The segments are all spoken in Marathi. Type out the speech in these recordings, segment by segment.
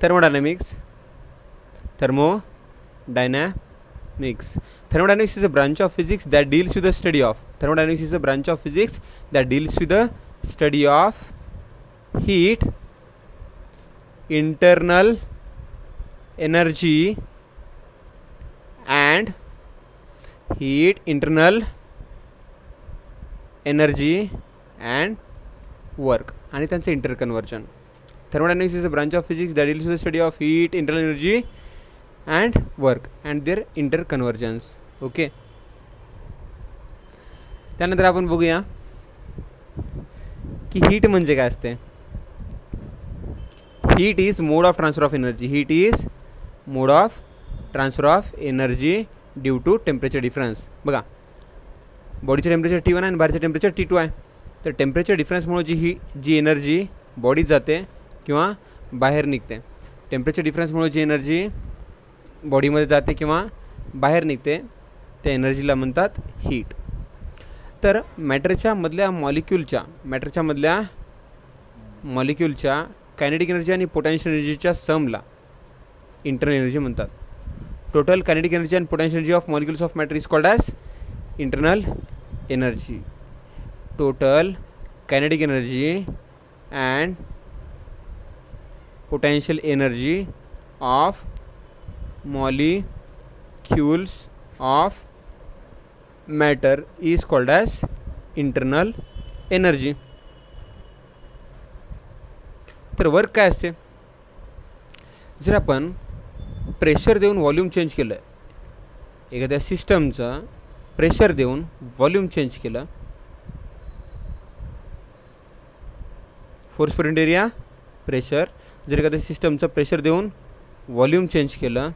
Thermodynamics. Thermodynamics. Thermodynamics is a branch of physics that deals with the study of. Thermodynamics is a branch of physics that deals with the study of heat, internal energy, and heat, internal energy and work आणि त्यांचे interconversion. Thermodynamics is a branch of physics that deals with the study of heat, internal energy and work and their interconvergence. Okay, त्यानंतर आपण बघूया की हीट म्हणजे काय असते. Heat is mode of transfer of energy. Heat is mode of transfer of energy due to temperature difference. बघा, बॉडीचं टेम्परेचर T1 आहे आणि बाहेरचं टेम्परेचर T2 आहे. तर टेम्परेचर डिफरन्समुळे जी एनर्जी बॉडीत जाते किंवा बाहेर निघते, टेम्परेचर डिफरन्समुळे जी एनर्जी बॉडीमध्ये जाते किंवा बाहेर निघते त्या एनर्जीला म्हणतात हीट. तर मॅटरच्या मधल्या मॉलिक्यूलच्या कायनेटिक एनर्जी आणि पोटॅन्शियल एनर्जीच्या समला इंटरनल एनर्जी म्हणतात. Total kinetic energy and potential energy of molecules of matter is called as internal energy. Total kinetic energy and potential energy of molecules of matter is called as internal energy. तर वर्क काय असते. जर आपण प्रेशर देऊन व्हॉल्यूम चेंज केलं, एखाद्या सिस्टमचं प्रेशर देऊन व्हॉल्यूम चेंज केलं, force per unit area pressure, जर एखाद्या सिस्टमचं प्रेशर देऊन व्हॉल्यूम चेंज केलं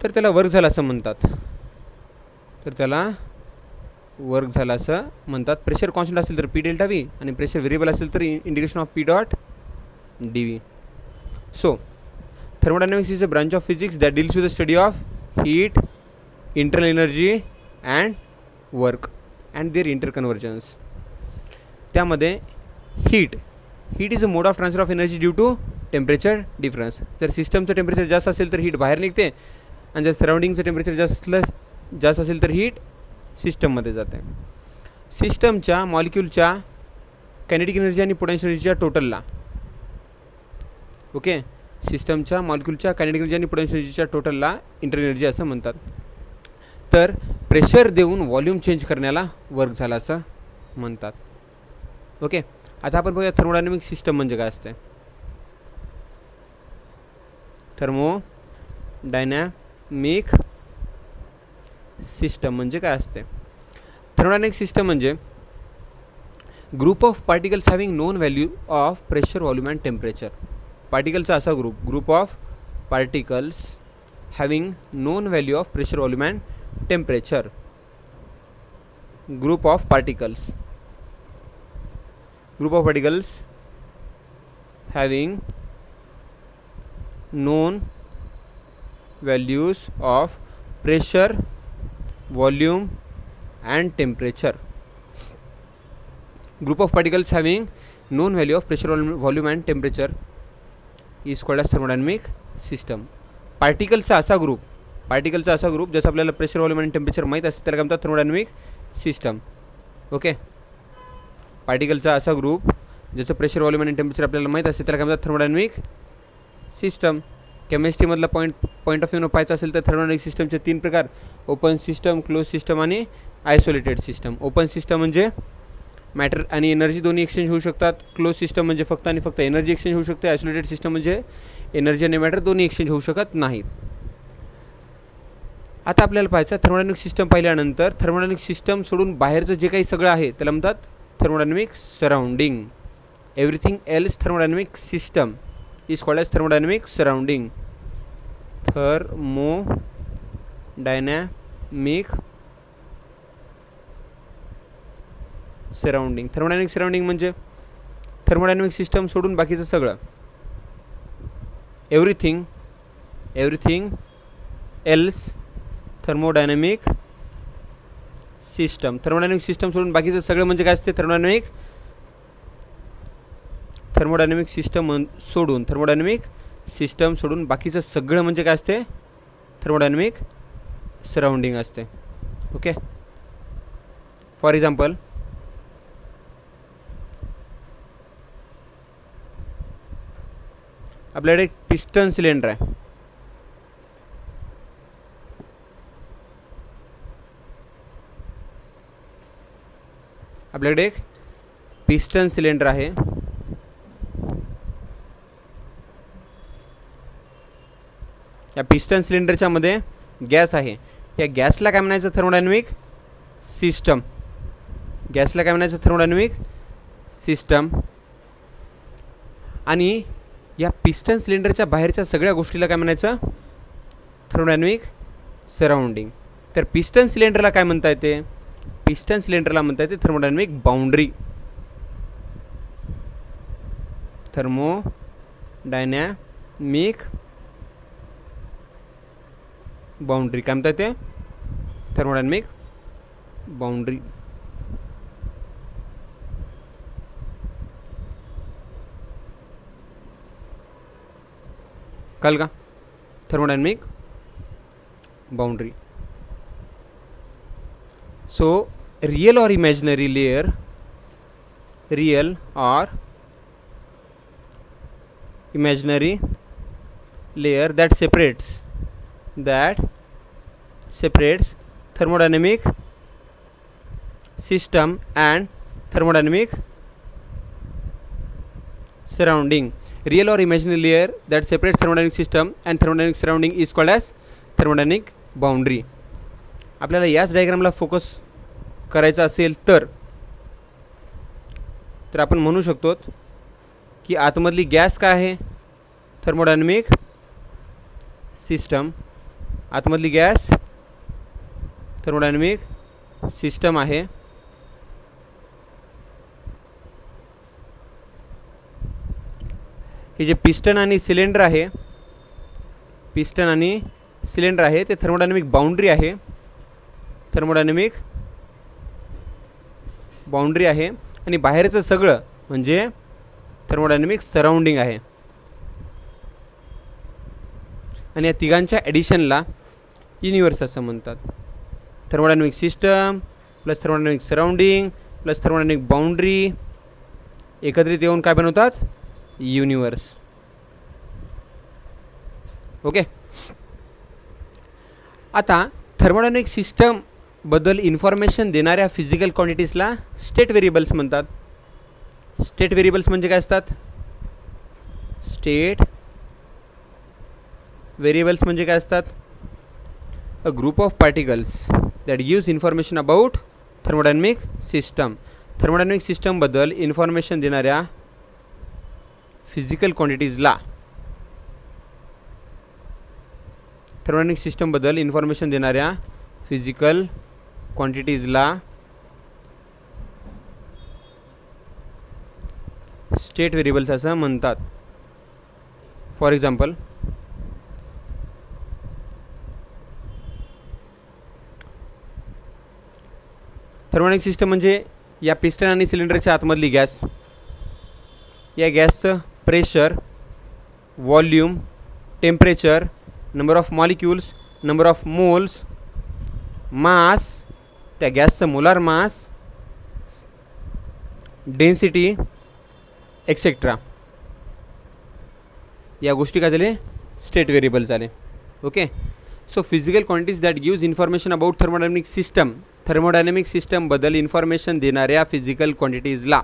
तर त्याला वर्क झाला असं म्हणतात. प्रेशर कॉन्स्टंट असेल तर P डेल्टा V आणि प्रेशर व्हेरिएबल असेल तर indication of P dot dV. So thermodynamics is a branch of physics that deals with the study of heat, internal energy and work and their interconversions. त्यामध्ये heat is a mode of transfer of energy due to temperature difference. जर सिस्टमचं टेम्परेचर जास्त असेल तर हीट बाहेर निघते आणि जर सराउंडिंगचं टेम्परेचर जास्त असेल तर हीट सिस्टममध्ये जाते. सिस्टमच्या मॉलिक्यूलच्या कायनेटिक एनर्जी आणि पोटेन्शियल एनर्जीच्या टोटलला, ओके, सिस्टमच्या मॉलिक्यूलच्या कायनेटिक एनर्जी आणि पोटेन्शियल एनर्जीच्या टोटलला इंटरनल एनर्जी असं म्हणतात. तर प्रेशर देऊन व्हॉल्यूम चेंज करण्याला वर्क झाला असं म्हणतात. ओके, आता आपण बघूया थर्मोडायनामिक सिस्टम म्हणजे काय असते. थर्मोडायनॅमिक सिस्टम म्हणजे काय असते. थर्मोडायनामिक सिस्टम म्हणजे group of particles having known value of pressure, volume and temperature. पार्टिकलचा असा group of particles having known value of pressure, volume and temperature. Group of particles having known values of pressure, volume and temperature. Group of particles having known value of pressure, volume and temperature is called as thermodynamic system. पार्टिकलचा असा ग्रुप जसं आपल्याला प्रेशर, व्हॉल्यूम आणि टेम्परेचर माहीत असते त्याला काय म्हणतात थर्मोडायनामिक सिस्टम. ओके, पार्टिकलचा असा ग्रुप जसं प्रेशर, व्हॉल्यूम आणि टेम्परेचर आपल्याला माहीत असते त्याला काय म्हणतात थर्मोडायनामिक सिस्टम. केमिस्ट्रीमधला पॉईंट ऑफ व्ह्यूनं पाहायचं असेल तर थर्मोडायनामिक सिस्टमचे 3 प्रकार: ओपन सिस्टम, क्लोज सिस्टम आणि आयसोलेटेड सिस्टम. ओपन सिस्टम म्हणजे मॅटर आणि एनर्जी दोन्ही एक्सचेंज होऊ शकतात. क्लोज सिस्टम म्हणजे फक्त आणि फक्त एनर्जी एक्सचेंज होऊ शकते. आयसोलेटेड सिस्टम म्हणजे एनर्जी आणि मॅटर दोन्ही एक्सचेंज होऊ शकत नाहीत. आता आपल्याला पाहायचं थर्मोडायनामिक सिस्टम पाहिल्यानंतर थर्मोडायनामिक सिस्टम सोडून बाहेरचं जे काही सगळं आहे त्याला म्हणतात thermodynamic surrounding. Everything else thermodynamic system is called as thermodynamic surrounding. Thermodynamic surrounding. Thermodynamic surrounding म्हणजे thermodynamic system सोडून बाकीचं सगळं. Everything else thermodynamic system. Thermodynamic system सोडून बाकीचं सगळं म्हणजे काय असते थर्मोडायनामिक थर्मोडायनॅमिक सिस्टम सोडून बाकीचं सगळं म्हणजे काय असते, थर्मोडायनॅमिक सराउंडिंग असते. ओके, फॉर एक्झाम्पल आपल्याकडे एक पिस्टन सिलेंडर आहे. आपल्याकडे एक पिस्टन सिलेंडर आहे. या पिस्टन सिलेंडरच्या मध्ये गॅस आहे. या गॅसला काय म्हणायचं, थर्मोडायनॅमिक सिस्टम. गॅसला काय म्हणायचं, थर्मोडायनॅमिक सिस्टम. आणि या पिस्टन सिलेंडरच्या बाहेरच्या सगळ्या गोष्टीला काय म्हणायचं, थर्मोडायनॅमिक सराउंडिंग. तर पिस्टन सिलेंडरला काय म्हणता येते, पिस्टन सिलेंडरला म्हणता येते थर्मोडायनॅमिक बाउंड्री. थर्मोडायनॅमिक बाउंड्री काय म्हणता येते, थर्मोडायनॅमिक बाउंड्री. कळलं का, thermodynamic boundary. So real or imaginary layer, real or imaginary layer that separates thermodynamic system and thermodynamic surrounding. Real or imaginary layer that separates thermodynamic system and thermodynamic surrounding is called as thermodynamic boundary. आपल्याला याच डायग्रामला फोकस करायचा असेल तर आपण म्हणू शकतो की आतमधली गॅस काय आहे, thermodynamic system. आतमधली gas thermodynamic system आहे. हे जे पिस्टन आणि सिलेंडर आहे, पिस्टन आणि सिलेंडर आहे ते थर्मोडायनॅमिक बाउंड्री आहे. थर्मोडायनॅमिक बाउंड्री आहे आणि बाहेरचं सगळं म्हणजे थर्मोडायनॅमिक सराउंडिंग आहे. आणि या तिघांच्या ॲडिशनला युनिवर्स असं म्हणतात. Thermodynamic system plus thermodynamic surrounding plus thermodynamic boundary एकत्रित येऊन काय बनवतात, युनिवर्स. ओके, आता थर्मोडायनॅमिक सिस्टम बद्दल इन्फॉर्मेशन देणाऱ्या फिजिकल क्वांटिटीजला स्टेट व्हेरिएबल्स म्हणतात. स्टेट व्हेरिएबल्स म्हणजे काय असतात, स्टेट व्हेरिएबल्स म्हणजे काय असतात, a group of particles that gives information about thermodynamic system. Thermodynamic सिस्टमबद्दल इन्फॉर्मेशन देणाऱ्या फिजिकल क्वांटिटीजला, थर्मोडायनॅमिक सिस्टमबद्दल इन्फॉर्मेशन देणाऱ्या फिजिकल क्वांटिटीजला स्टेट व्हेरिएबल्स असं म्हणतात. फॉर एक्झाम्पल थर्मोडायनॅमिक सिस्टम म्हणजे या पिस्टन आणि सिलेंडरच्या आतमधली गॅस. या गॅसचं pressure, volume, temperature, number of molecules, number of moles, mass, त्या गॅसचं मोलार मास, डेन्सिटी एक्सेट्रा, या गोष्टी काय झाले, स्टेट व्हेरिएबल झाले. Okay, so physical quantities that gives information about thermodynamic system. Thermodynamic सिस्टमबद्दल इन्फॉर्मेशन देणाऱ्या फिजिकल क्वांटिटीजला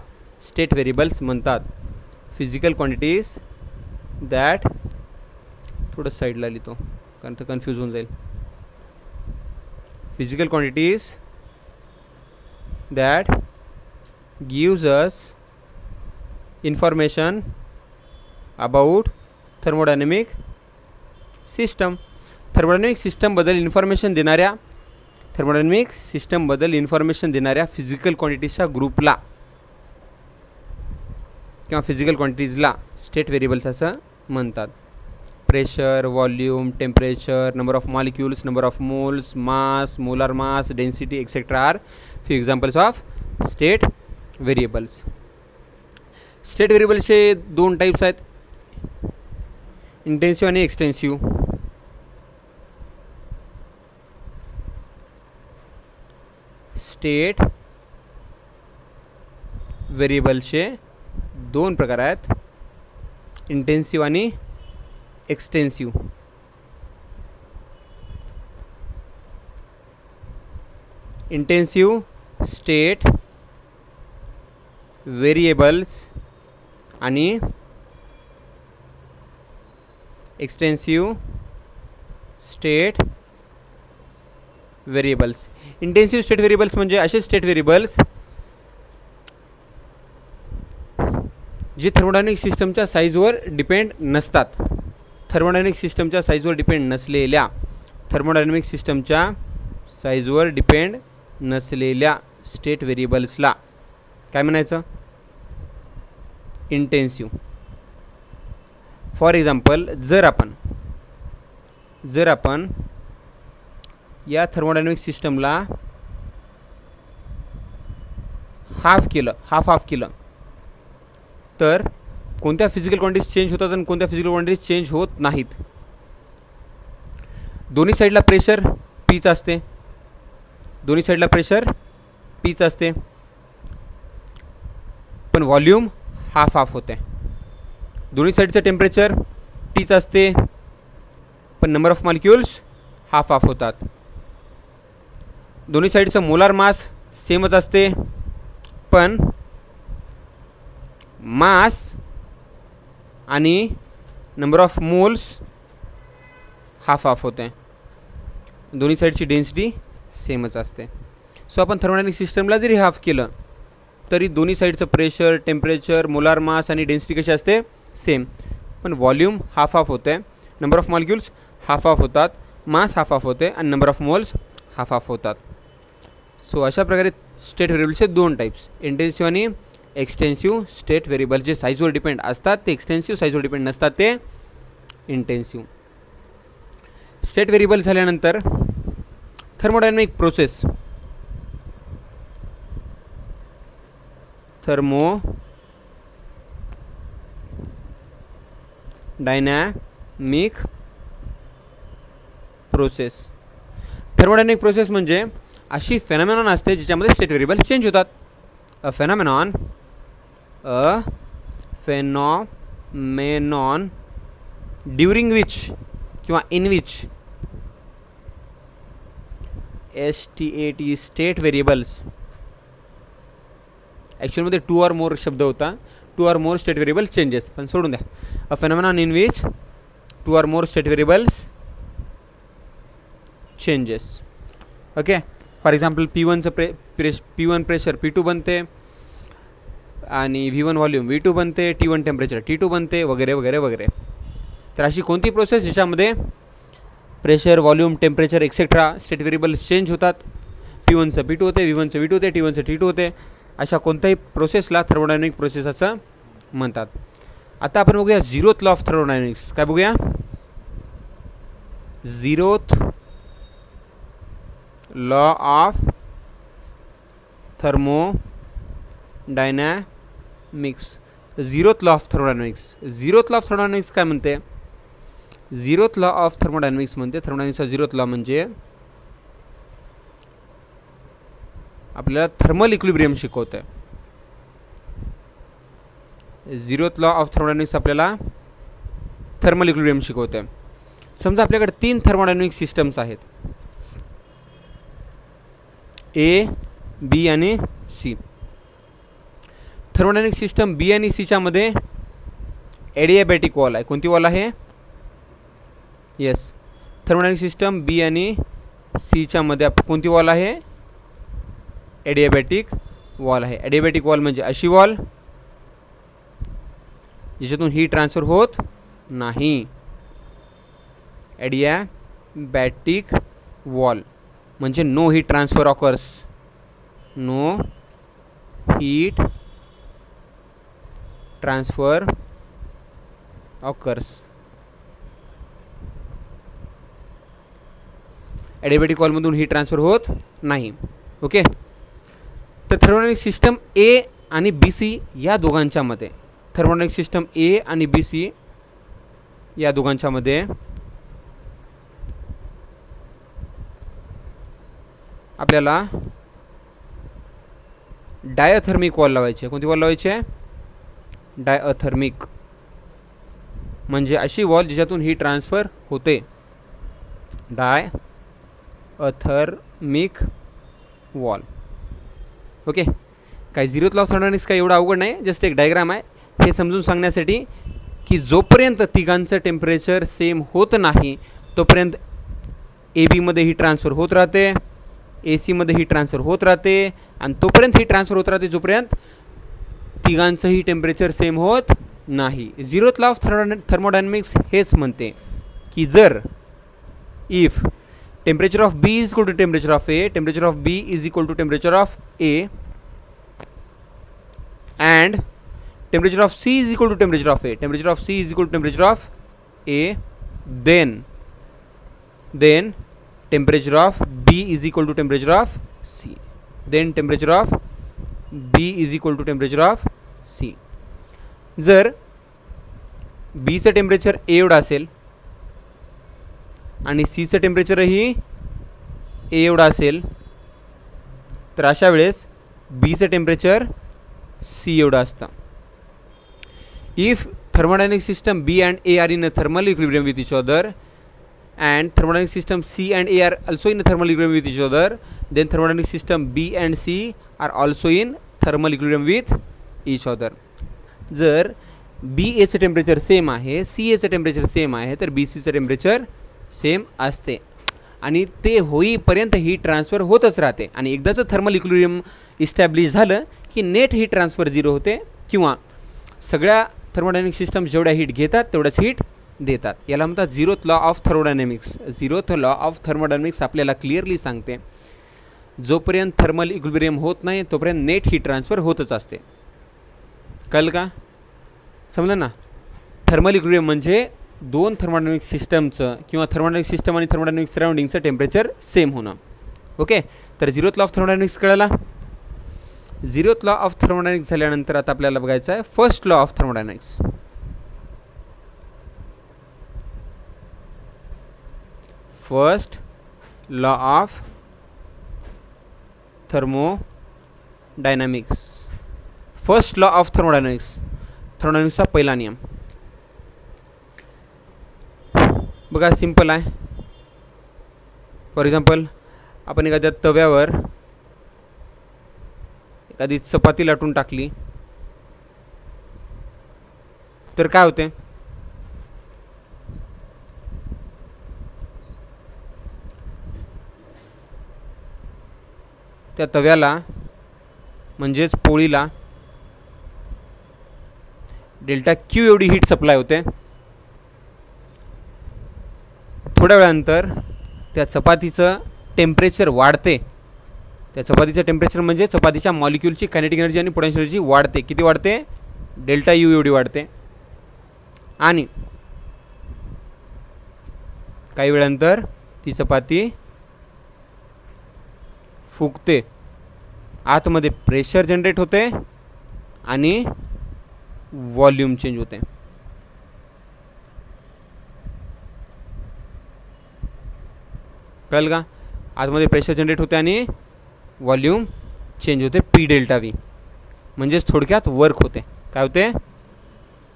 स्टेट व्हेरिएबल्स म्हणतात. फिजिकल क्वांटिटीज दॅट, थोडं साईडला लिहितो कारण तर कन्फ्यूज होऊन जाईल. Physical quantities that gives us information about thermodynamic system. Thermodynamic सिस्टमबद्दल इन्फॉर्मेशन देणाऱ्या फिजिकल क्वांटिटीजच्या ग्रुपला किंवा फिजिकल क्वांटिटीजला स्टेट व्हेरिएबल्स असं म्हणतात. Pressure, volume, temperature, number of molecules, number of moles, mass, molar mass, density etcetera are few examples of state variables. State व्हेरिएबल्सचे दोन टाईप्स आहेत, इंटेन्सिव्ह आणि एक्सटेन्सिव्ह. स्टेट व्हेरिएबल्सचे दोन प्रकार आहेत, इंटेन्सिव्ह आणि एक्सटेन्सिव्ह. इंटेन्सिव्ह स्टेट व्हेरिएबल्स आणि extensive state variables. Intensive state variables म्हणजे असे स्टेट व्हेरिएबल्स जे थर्मोडायनामिक सिस्टमच्या साईजवर डिपेंड नसतात. थर्मोडायनामिक सिस्टमच्या साईजवर डिपेंड नसलेल्या, थर्मोडायनामिक सिस्टमच्या साईजवर डिपेंड नसलेल्या स्टेट व्हेरिएबल्सला काय म्हणायचं? इंटेन्सिव्ह. फॉर एक्झाम्पल, जर आपण या थर्मोडायनामिक सिस्टमला हाफ केलं तर कोणत्या फिजिकल क्वांटिटीज चेंज होतात आणि कोणत्या फिजिकल क्वांटिटीज चेंज होत नाहीत. दोन्ही साईडला प्रेशर पीच असते, पण व्हॉल्यूम हाफ होते. दोन्ही साईडचं टेम्परेचर टीच असते, पण नंबर ऑफ मॉलिक्युल्स हाफ होतात. दोन्ही साईडचं मोलार मास सेमच असते, पण मास आणि नंबर ऑफ मोल्स हाफ होते. दोन्ही साईडची डेन्सिटी सेमच असते. सो आपण थर्मोडायनामिक सिस्टमला जरी हाफ केलं तरी दोन्ही साईडचं प्रेशर, टेम्परेचर, मोलार मास आणि डेन्सिटी कशी असते? सेम. पण व्हॉल्यूम हाफ होते, नंबर ऑफ मॉलिक्युल्स हाफ होतात, मास हाफ होते आणि नंबर ऑफ मोल्स हाफ होतात. सो अशा प्रकारे स्टेट व्हेरिएबल्सचे दोन टाईप्स, इंटेन्सिव्ह आणि एक्सटेन्सिव्ह. स्टेट व्हेरिएबल जे साईजवर डिपेंड असतात ते एक्सटेन्सिव्ह, साईजवर डिपेंड नसतात ते इंटेन्सिव्ह. स्टेट व्हेरिएबल झाल्यानंतर थर्मोडायनामिक प्रोसेस. थर्मोडायनामिक प्रोसेस म्हणजे अशी फेनॉमेनॉन असते ज्याच्यामध्ये स्टेट व्हेरिएबल चेंज होतात. अ फेनॉमेनॉन ड्युरिंग विच किंवा in which STAT state variables. ॲक्च्युअलमध्ये 2 or more शब्द होता, 2 or more state variable changes, पण सोडून द्या. A phenomenon in which 2 or more state variables changes. Okay. For example P1 pressure P2 बनते आणि V1 व्हॉल्यूम V2 बनते, T1 टेम्परेचर T2 बनते, वगैरे वगैरे वगैरे. तर अशी कोणती प्रोसेस ज्याच्यामध्ये pressure, volume, temperature etcetera state variables change होतात? P1चं P2 होते, V1चं V2 होते, T1चं T2 होते. अशा कोणत्याही प्रोसेसला थर्मोडायनामिक प्रोसेस असं म्हणतात. आता आपण बघूया झिरोथ लॉ ऑफ थर्मोडायनामिक्स. काय बघूया? Zeroth law of thermodynamics. Zeroth law of thermodynamics. Zeroth law of thermodynamics काय म्हणते? झिरोथ लॉ ऑफ थर्मोडायनामिक्स म्हणते, थर्मोडायनामिक्सचा झिरोथ लॉ म्हणजे आपल्याला थर्मल इक्विलिब्रियम शिकवतं. झिरोथ लॉ ऑफ थर्मोडायनामिक्स आपल्याला थर्मल इक्विलिब्रियम शिकवतं. समजा आपल्याकडे 3 थर्मोडायनामिक सिस्टम्स आहेत, A, B आणि C. थर्मोडायनामिक सिस्टम B आणि Cच्या मध्ये एडियाबॅटिक वॉल आहे. कोणती वॉल आहे? येस, थर्मोडायनामिक सिस्टम B आणि Cच्या मध्ये कोणती वॉल आहे? एडियाबॅटिक वॉल आहे. एडियाबॅटिक वॉल म्हणजे अशी वॉल ज्याच्यातून हीट ट्रान्सफर होत नाही. एडियाबॅटिक वॉल म्हणजे no heat transfer occurs. No heat transfer occurs. Adiabatic वॉलमधून हीट ट्रान्सफर होत नाही. ओके. तर थर्मोडायनामिक सिस्टम A आणि BC या दोघांच्या मध्ये थर्मोडायनामिक सिस्टम ए आणि बी सी या दोघांच्यामध्ये आपल्याला डायथर्मिक वॉल लावायची आहे. कोणती वॉल लावायची आहे? डायथर्मिक, म्हणजे अशी वॉल जिच्यातून हीट ट्रान्सफर होते. Diathermic wall. ओके, काय झिरोथ लॉ ऑफ थर्मोडायनामिक्स काय एवढं अवघड नाही, जस्ट एक डायग्राम आहे हे समजून सांगण्यासाठी की जोपर्यंत तिघांचं टेम्परेचर सेम होत नाही तोपर्यंत ए बीमध्ये हीट ट्रान्सफर होत राहते, ए सीमध्ये हीट ट्रान्सफर होत राहते, आणि तोपर्यंत हीट ट्रान्सफर होत राहते जोपर्यंत तिघांचंही टेम्परेचर सेम होत नाही. झिरोथ लॉ ऑफ थर्मोडायनामिक्स हेच म्हणते की जर if temperature of B is equal to temperature of A, temperature of B is equal to temperature of A, and temperature of C is equal to temperature of A, temperature of C is equal to temperature of A, then temperature of B is equal to temperature of C, then temperature of B is equal to temperature of C. जर B चं टेम्परेचर A एवढं असेल आणि C चं टेम्परेचरही A एवढं असेल तर अशा वेळेस B चं टेम्परेचर C एवढं असतं. If thermodynamic system B and A are in a thermal equilibrium with each other and thermodynamic system C and A are also in a thermal equilibrium with each other, then thermodynamic system B and C are also in thermal equilibrium with each other. जर B A चं टेम्परेचर सेम आहे, C A चं टेम्परेचर सेम आहे तर B C चं टेम्परेचर सेम असते आणि ते होईपर्यंत हीट ट्रान्सफर होतच राहते. आणि एकदाचं थर्मल इक्विलिब्रियम इस्टॅब्लिश झालं की नेट हीट ट्रान्सफर झिरो होते किंवा सगळ्या थर्मोडायनामिक सिस्टम जेवढ्या हीट घेतात तेवढ्याच हीट देतात. याला म्हणतात zeroth law of thermodynamics. Zeroth law of thermodynamics आपल्याला क्लिअरली सांगते जोपर्यंत थर्मल इक्विलिब्रियम होत नाही तोपर्यंत नेट हीट ट्रान्सफर होतच असते. कळलं का? समजलं ना? थर्मल इक्विलिब्रियम म्हणजे दोन थर्मोडायनामिक सिस्टमचं किंवा थर्मोडायनामिक सिस्टम आणि थर्मोडायनामिक सराउंडिंगचं टेम्परेचर सेम होणं. ओके, तर झिरोथ लॉ ऑफ थर्मोडायनामिक्स कळला. झिरोथ लॉ ऑफ थर्मोडायनामिक्स झाल्यानंतर आता आपल्याला बघायचं आहे first law of thermodynamics. First law of thermodynamics. First law of thermodynamics, थर्मोडायनामिक्सचा पहिला नियम बघा, सिंपल आहे. फॉर एक्झाम्पल आपण एखाद्या तव्यावर एखादी चपाती लाटून टाकली तर काय होते? त्या तव्याला म्हणजेच पोळीला डेल्टा क्यू एवढी हीट सप्लाय होते. थोड्या वेळानंतर त्या चपातीचं टेम्परेचर वाढते. त्या चपातीचं टेम्परेचर म्हणजे चपातीच्या मॉलिक्यूलची कायनेटिक एनर्जी आणि पोटेन्शियल एनर्जी वाढते. किती वाढते? डेल्टा यू एवढी वाढते. आणि काही वेळानंतर ती चपाती फुगते, आतमध्ये प्रेशर जनरेट होते आणि वॉल्यूम चेंज होते. कळलं का? आतमध्ये प्रेशर जनरेट होते आणि वॉल्यूम चेंज होते. पी डेल्टा व्ही म्हणजेच थोडक्यात वर्क होते. काय होते?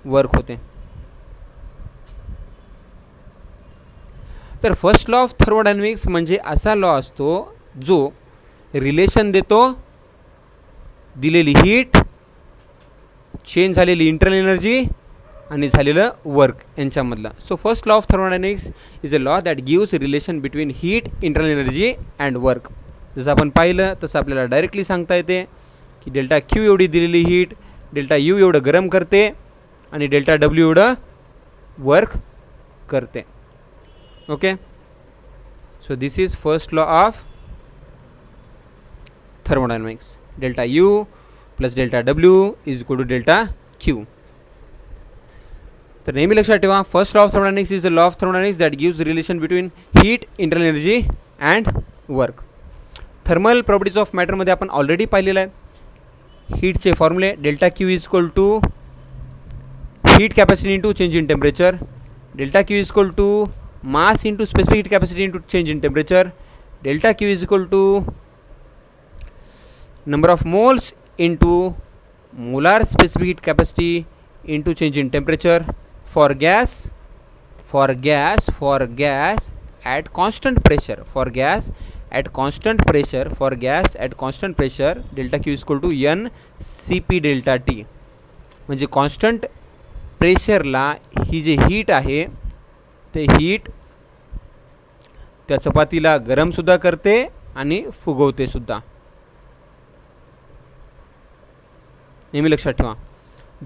वर्क होते. तर फर्स्ट लॉ ऑफ थर्मोडायनामिक्स म्हणजे असा लॉ असतो जो रिलेशन देतो दिलेली हीट, चेंज झालेली इंटरनल एनर्जी आणि झालेलं वर्क यांच्यामधला. So first law of thermodynamics is a law that gives relation between heat, internal energy and work. जसं आपण पाहिलं तसं आपल्याला डायरेक्टली सांगता येते की डेल्टा क्यू एवढी दिलेली हीट डेल्टा यू एवढं गरम करते आणि डेल्टा डब्ल्यू एवढं वर्क करते. Okay, so this is first law of thermodynamics. Delta U plus delta W is equal to delta Q. तर नेहमी लक्षात ठेवा, first law of thermodynamics is the law of thermodynamics that gives relation between heat, internal energy and work. Thermal properties of मॅटरमध्ये आपण ऑलरेडी पाहिलेलं आहे. हीटचे फॉर्म्युले delta Q is equal to heat capacity into change in temperature. Delta Q is equal to mass into specific heat capacity into change in temperature. Delta Q is equal to number of moles into molar specific heat capacity into change in temperature for gas at constant pressure. For gas at constant pressure delta Q is equal to n Cp delta T. म्हणजे कॉन्स्टंट प्रेशरला ही जी हीट आहे ते हीट त्या चपातीला गरमसुद्धा करते आणि फुगवते सुद्धा. नेहमी लक्षात ठेवा,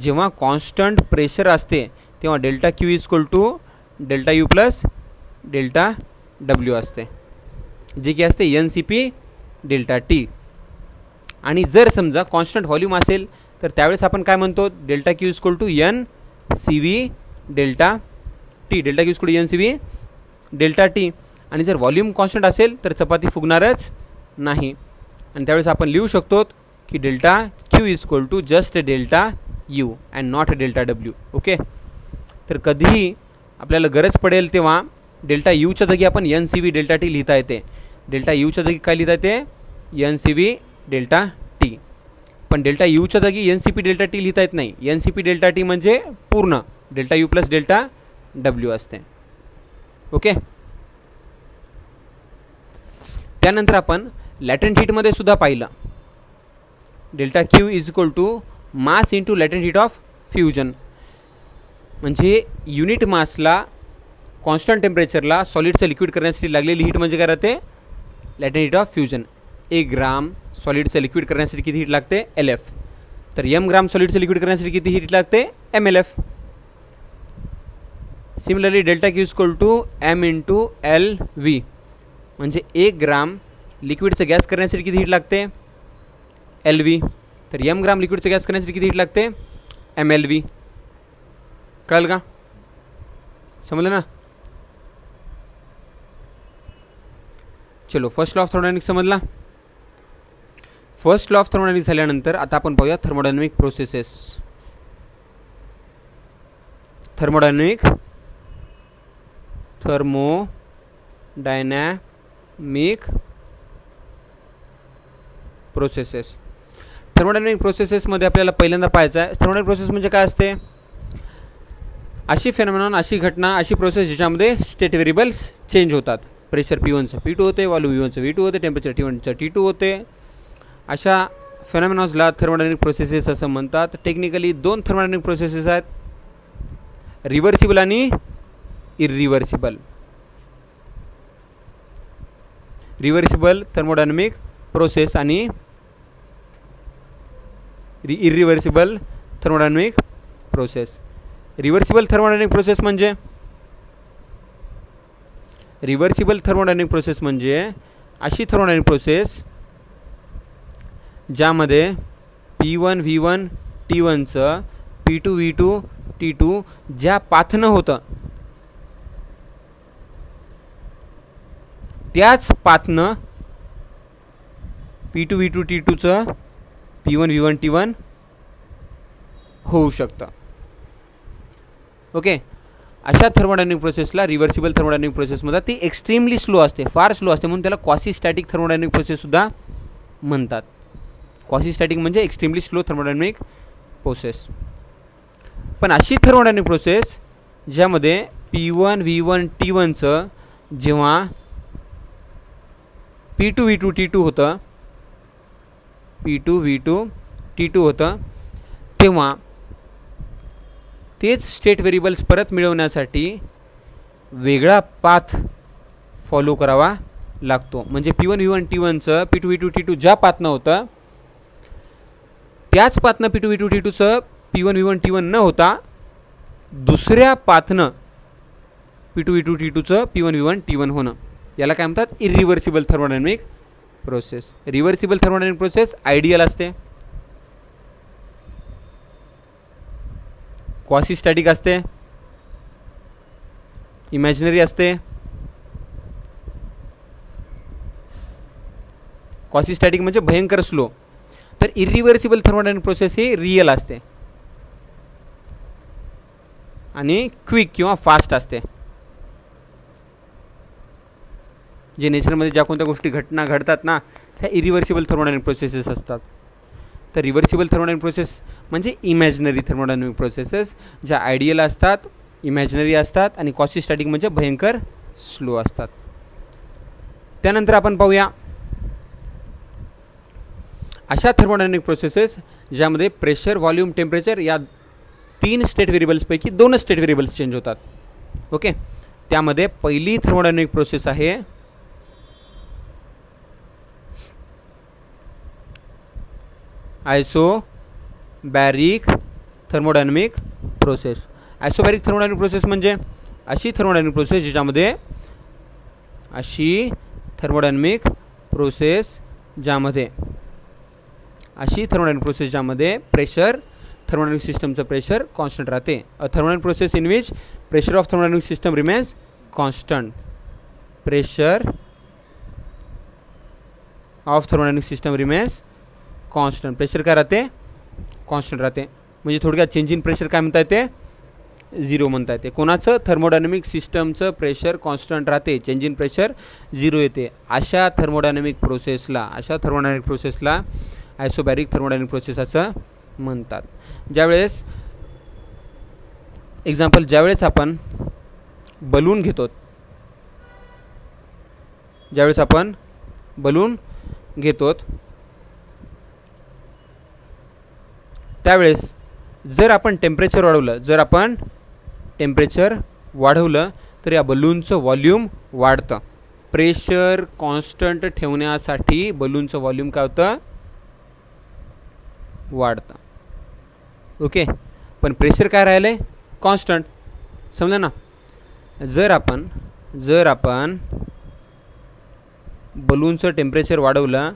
जेव्हा कॉन्स्टंट प्रेशर असते तेव्हा delta Q is equal to delta U plus delta W असते, जे की असते N C P delta T. आणि जर समजा कॉन्स्टंट व्हॉल्यूम असेल तर त्यावेळेस आपण काय म्हणतो, delta Q is equal to N C V delta T. Delta Q is equal to N C V delta T. आणि जर व्हॉल्यूम कॉन्स्टंट असेल तर चपाती फुगणारच नाही. आणि त्यावेळेस आपण लिहू शकतो की delta Q is equal to just delta U and not delta W. Okay, तर कधीही आपल्याला गरज पडेल तेव्हा डेल्टा यूच्या जागी आपण n C V delta T लिहिता येते. डेल्टा यूच्या जागी काय लिहिता येते, n C V delta T. पण डेल्टा यूच्या जागी N C P delta T लिहिता येत नाही. N C P delta T म्हणजे पूर्ण delta U plus delta W असते. ओके, त्यानंतर आपण लॅटेंट हीटमध्ये सुद्धा पाहिलं, delta Q is equal to mass into latent heat of fusion. म्हणजे युनिट मासला कॉन्स्टंट टेम्परेचरला सॉलिडचं लिक्विड करण्यासाठी लागलेली हीट म्हणजे काय राहते, latent heat of fusion. 1 gram सॉलिडचं लिक्विड करण्यासाठी किती हीट लागते, एल एफ. तर एम ग्राम सॉलिडचं लिक्विड करण्यासाठी किती हीट लागते, m L F. Similarly delta Q is equal to m into L V. म्हणजे 1 ग्राम लिक्विडचं गॅस करण्यासाठी किती हीट लागते, एल व्ही. तर एम ग्राम लिक्विडचं गॅस करण्यासाठी किती हीट लागते, एम एल व्ही. कळलं का, समजलं ना. चलो, फर्स्ट लॉ ऑफ थर्मोडायनामिक्स समजला. फर्स्ट लॉ ऑफ थर्मोडायनामिक्स झाल्यानंतर आता आपण पाहूया thermodynamic processes. Thermodynamic processes. Thermodynamic प्रोसेसेसमध्ये आपल्याला पहिल्यांदा पाहायचं आहे थर्मोडायनामिक प्रोसेस म्हणजे काय असते. अशी फेनॉमेनॉन, अशी घटना, अशी प्रोसेस ज्याच्यामध्ये स्टेट व्हेरिएबल्स चेंज होतात. प्रेशर P1चं P2 होते, व्हॉल्यूम V1चं V2 होते, टेम्परेचर T1चं T2 होते. अशा फेनॉमेनॉन्सला थर्मोडायनामिक प्रोसेसेस असं म्हणतात. टेक्निकली 2 थर्मोडायनामिक प्रोसेसेस आहेत, रिव्हर्सिबल आणि इरिव्हर्सिबल. रिव्हर्सिबल थर्मोडायनामिक प्रोसेस आणि irreversible thermodynamic process. Reversible thermodynamic process म्हणजे अशी थर्मोडायनामिक प्रोसेस ज्यामध्ये P1 V1 T1चं P2 V2 T2 ज्या पाथनं होतं त्याच पाथनं P2 V2 T2चं P1 V1 T1 होऊ शकतं. ओके, अशा थर्मोडायनामिक प्रोसेसला रिव्हर्सिबल थर्मोडायनामिक प्रोसेसमध्ये ती एक्स्ट्रीमली स्लो असते, फार स्लो असते, म्हणून त्याला क्वासी स्टॅटिक थर्मोडायनामिक प्रोसेससुद्धा म्हणतात. क्वासी स्टॅटिक म्हणजे एक्स्ट्रीमली स्लो थर्मोडायनामिक प्रोसेस. पण अशी थर्मोडायनामिक प्रोसेस ज्यामध्ये P1 V1 T1चं जेव्हा P2 V2 T2 होतं, P2 V2 T2 होतं, तेव्हा तेच स्टेट व्हेरिएबल्स परत मिळवण्यासाठी वेगळा पाथ फॉलो करावा लागतो. म्हणजे P1 V1 T1चं P2 V2 T2 ज्या पाथनं होतं त्याच पाथनं P2 V2 T2चं P1 V1 T1 न होता दुसऱ्या पाथनं P2 V2 T2चं P1 V1 T1 होणं, याला काय म्हणतात, irreversible thermodynamic process. Reversible thermodynamic process ideal असते, क्वासी स्टॅटिक असते, इमॅजिनरी असते. क्वासी स्टॅटिक म्हणजे भयंकर स्लो. तर इरिव्हर्सिबल थर्मोडायनामिक प्रोसेस ही रिअल असते. आणि क्विक किंवा फास्ट असते. जे नेचरमध्ये ज्या कोणत्या गोष्टी घटना घडतात ना त्या इरिव्हर्सिबल थर्मोडायनॅमिक प्रोसेसेस असतात. तर रिव्हर्सिबल थर्मोडायनॅमिक प्रोसेस म्हणजे इमॅजिनरी थर्मोडायनॅमिक प्रोसेसेस ज्या आयडियल असतात, इमॅजिनरी असतात आणि क्वासिस्टॅटिक म्हणजे भयंकर स्लो असतात. त्यानंतर आपण पाहूया अशा थर्मोडायनॅमिक प्रोसेसेस ज्यामध्ये प्रेशर, व्हॉल्यूम, टेम्परेचर या 3 स्टेट व्हेरिएबल्सपैकी 2 स्टेट व्हेरिएबल्स चेंज होतात. ओके, त्यामध्ये पहिली थर्मोडायनॅमिक प्रोसेस आहे isobaric thermodynamic process. Isobaric thermodynamic process म्हणजे अशी थर्मोडायनॅमिक प्रोसेस ज्यामध्ये प्रेशर, थर्मोडायनॅमिक सिस्टमचं प्रेशर कॉन्स्टंट राहते. A thermodynamic process in which pressure of thermodynamic system remains constant. Pressure of thermodynamic system remains constant. Pressure काय राहते? कॉन्स्टंट राहते. म्हणजे थोडक्यात चेंज इन प्रेशर काय म्हणता येते? 0 म्हणता येते. कोणाचं? थर्मोडायनॅमिक सिस्टमचं प्रेशर कॉन्स्टंट राहते, चेंज इन प्रेशर 0 येते. अशा थर्मोडायनॅमिक प्रोसेसला आयसोबॅरिक थर्मोडायनॅमिक प्रोसेस असं म्हणतात. ज्यावेळेस आपण बलून घेतो, त्यावेळेस जर आपण टेम्परेचर वाढवलं तर या बलूनचं व्हॉल्यूम वाढतं. प्रेशर कॉन्स्टंट ठेवण्यासाठी बलूनचं व्हॉल्यूम काय होतं? वाढतं. ओके, पण प्रेशर काय राहिलं? कॉन्स्टंट. समजा ना, जर आपण बलूनचं टेम्परेचर वाढवलं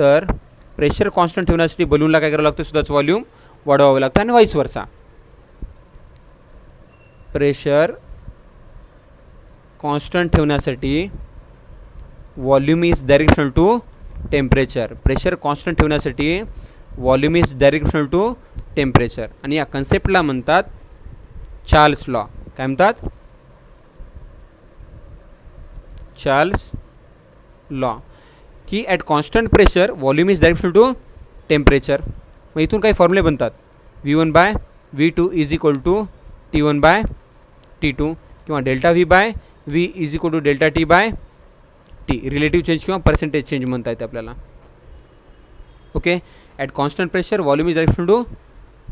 तर प्रेशर कॉन्स्टंट ठेवण्यासाठी बलूनला काय करावं लागतं? सुद्धाच व्हॉल्यूम वाढवावं लागतं आणि वाईस वर्सा. प्रेशर कॉन्स्टंट ठेवण्यासाठी volume is directional to temperature. आणि या कन्सेप्टला म्हणतात चार्ल्स लॉ. काय म्हणतात? Charles law. की at constant pressure volume is directional to temperature. मग इथून काही फॉर्म्युले बनतात. V1/V2 is equal to T1/T2 किंवा ΔV/V is equal to ΔT/T. Relative change किंवा पर्सेंटेज चेंज म्हणता येते आपल्याला. Okay, at constant pressure volume is directional to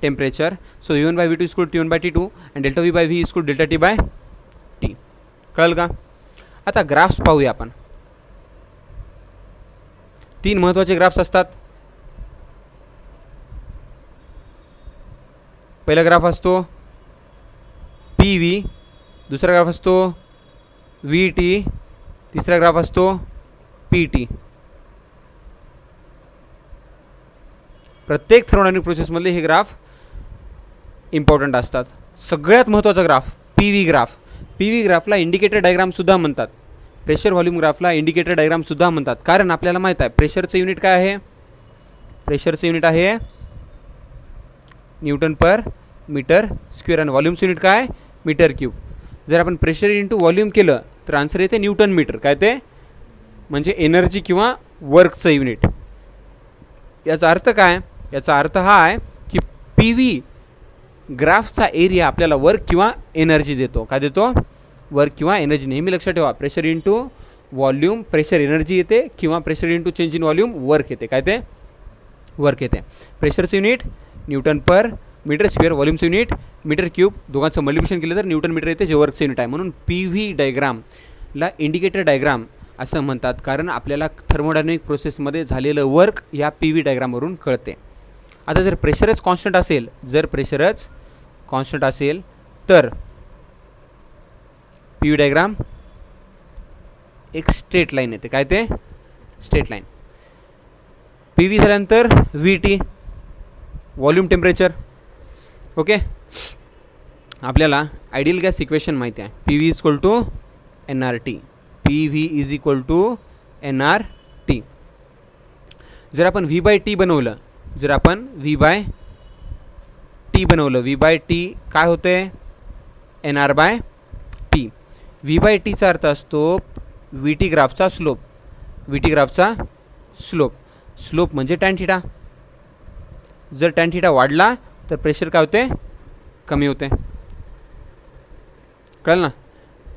temperature. So V1/V2 is equal to T1/T2 and ΔV/V is equal to ΔT/T. कळलं का? आता ग्राफ्स पाहूया आपण. 3 महत्त्वाचे ग्राफ्स असतात. पहिला ग्राफ असतो PV, दुसरा ग्राफ असतो VT, तिसरा ग्राफ असतो PT. प्रत्येक थर्मोडायनॅमिक प्रोसेसमधले हे ग्राफ इम्पॉर्टंट असतात. सगळ्यात महत्त्वाचा ग्राफ PV ग्राफ. PV ग्राफला इंडिकेटर डायग्रामसुद्धा म्हणतात. प्रेशर व्हॉल्यूम ग्राफला इंडिकेटर डायग्रामसुद्धा म्हणतात. कारण आपल्याला माहीत आहे प्रेशरचं युनिट काय आहे? प्रेशरचं युनिट आहे न्यूटन पर मीटर स्क्वेअर आणि व्हॉल्यूमचं युनिट काय? Metre cube. जर आपण प्रेशर इंटू व्हॉल्यूम केलं तर आन्सर येते न्यूटन मीटर. काय ते? म्हणजे एनर्जी किंवा वर्कचं युनिट. याचा अर्थ काय? याचा अर्थ हा आहे की PV ग्राफचा एरिया आपल्याला वर्क किंवा एनर्जी देतो. काय देतो? वर्क किंवा एनर्जी. नेहमी लक्षात ठेवा, pressure into volume pressure energy येते किंवा pressure into change in volume work येते. काय ते? वर्क येते. प्रेशरचं unit newton per metre square, व्हॉल्यूमचं युनिट मीटर क्यूब. दोघांचं मल्टिप्लिकेशन केलं तर न्यूटन मीटर येते, जे वर्कचं युनिट आहे. म्हणून PV डायग्रामला इंडिकेटर डायग्राम असं म्हणतात. कारण आपल्याला थर्मोडायनॅमिक प्रोसेसमध्ये झालेलं वर्क या PV डायग्रामवरून कळते. आता जर प्रेशरच कॉन्स्टंट असेल तर PV डायग्राम एक स्ट्रेट लाईन येते. काय ते? Straight line. PV झाल्यानंतर VT व्हॉल्यूम टेम्परेचर. ओके, आपल्याला आयडियल गॅस इक्वेशन माहिती आहे. PV is equal to nRT. PV is equal to nRT. जर आपण V/T बनवलं, टी बनवलं, व्ही बाय टी काय होते, N R by P. V by टीचा अर्थ असतो व्ही टी ग्राफचा स्लोप. व्ही टी ग्राफचा स्लोप. स्लोप म्हणजे टॅन थिटा. जर टॅन थिटा वाढला तर प्रेशर काय होते, कमी होते. कळलं ना.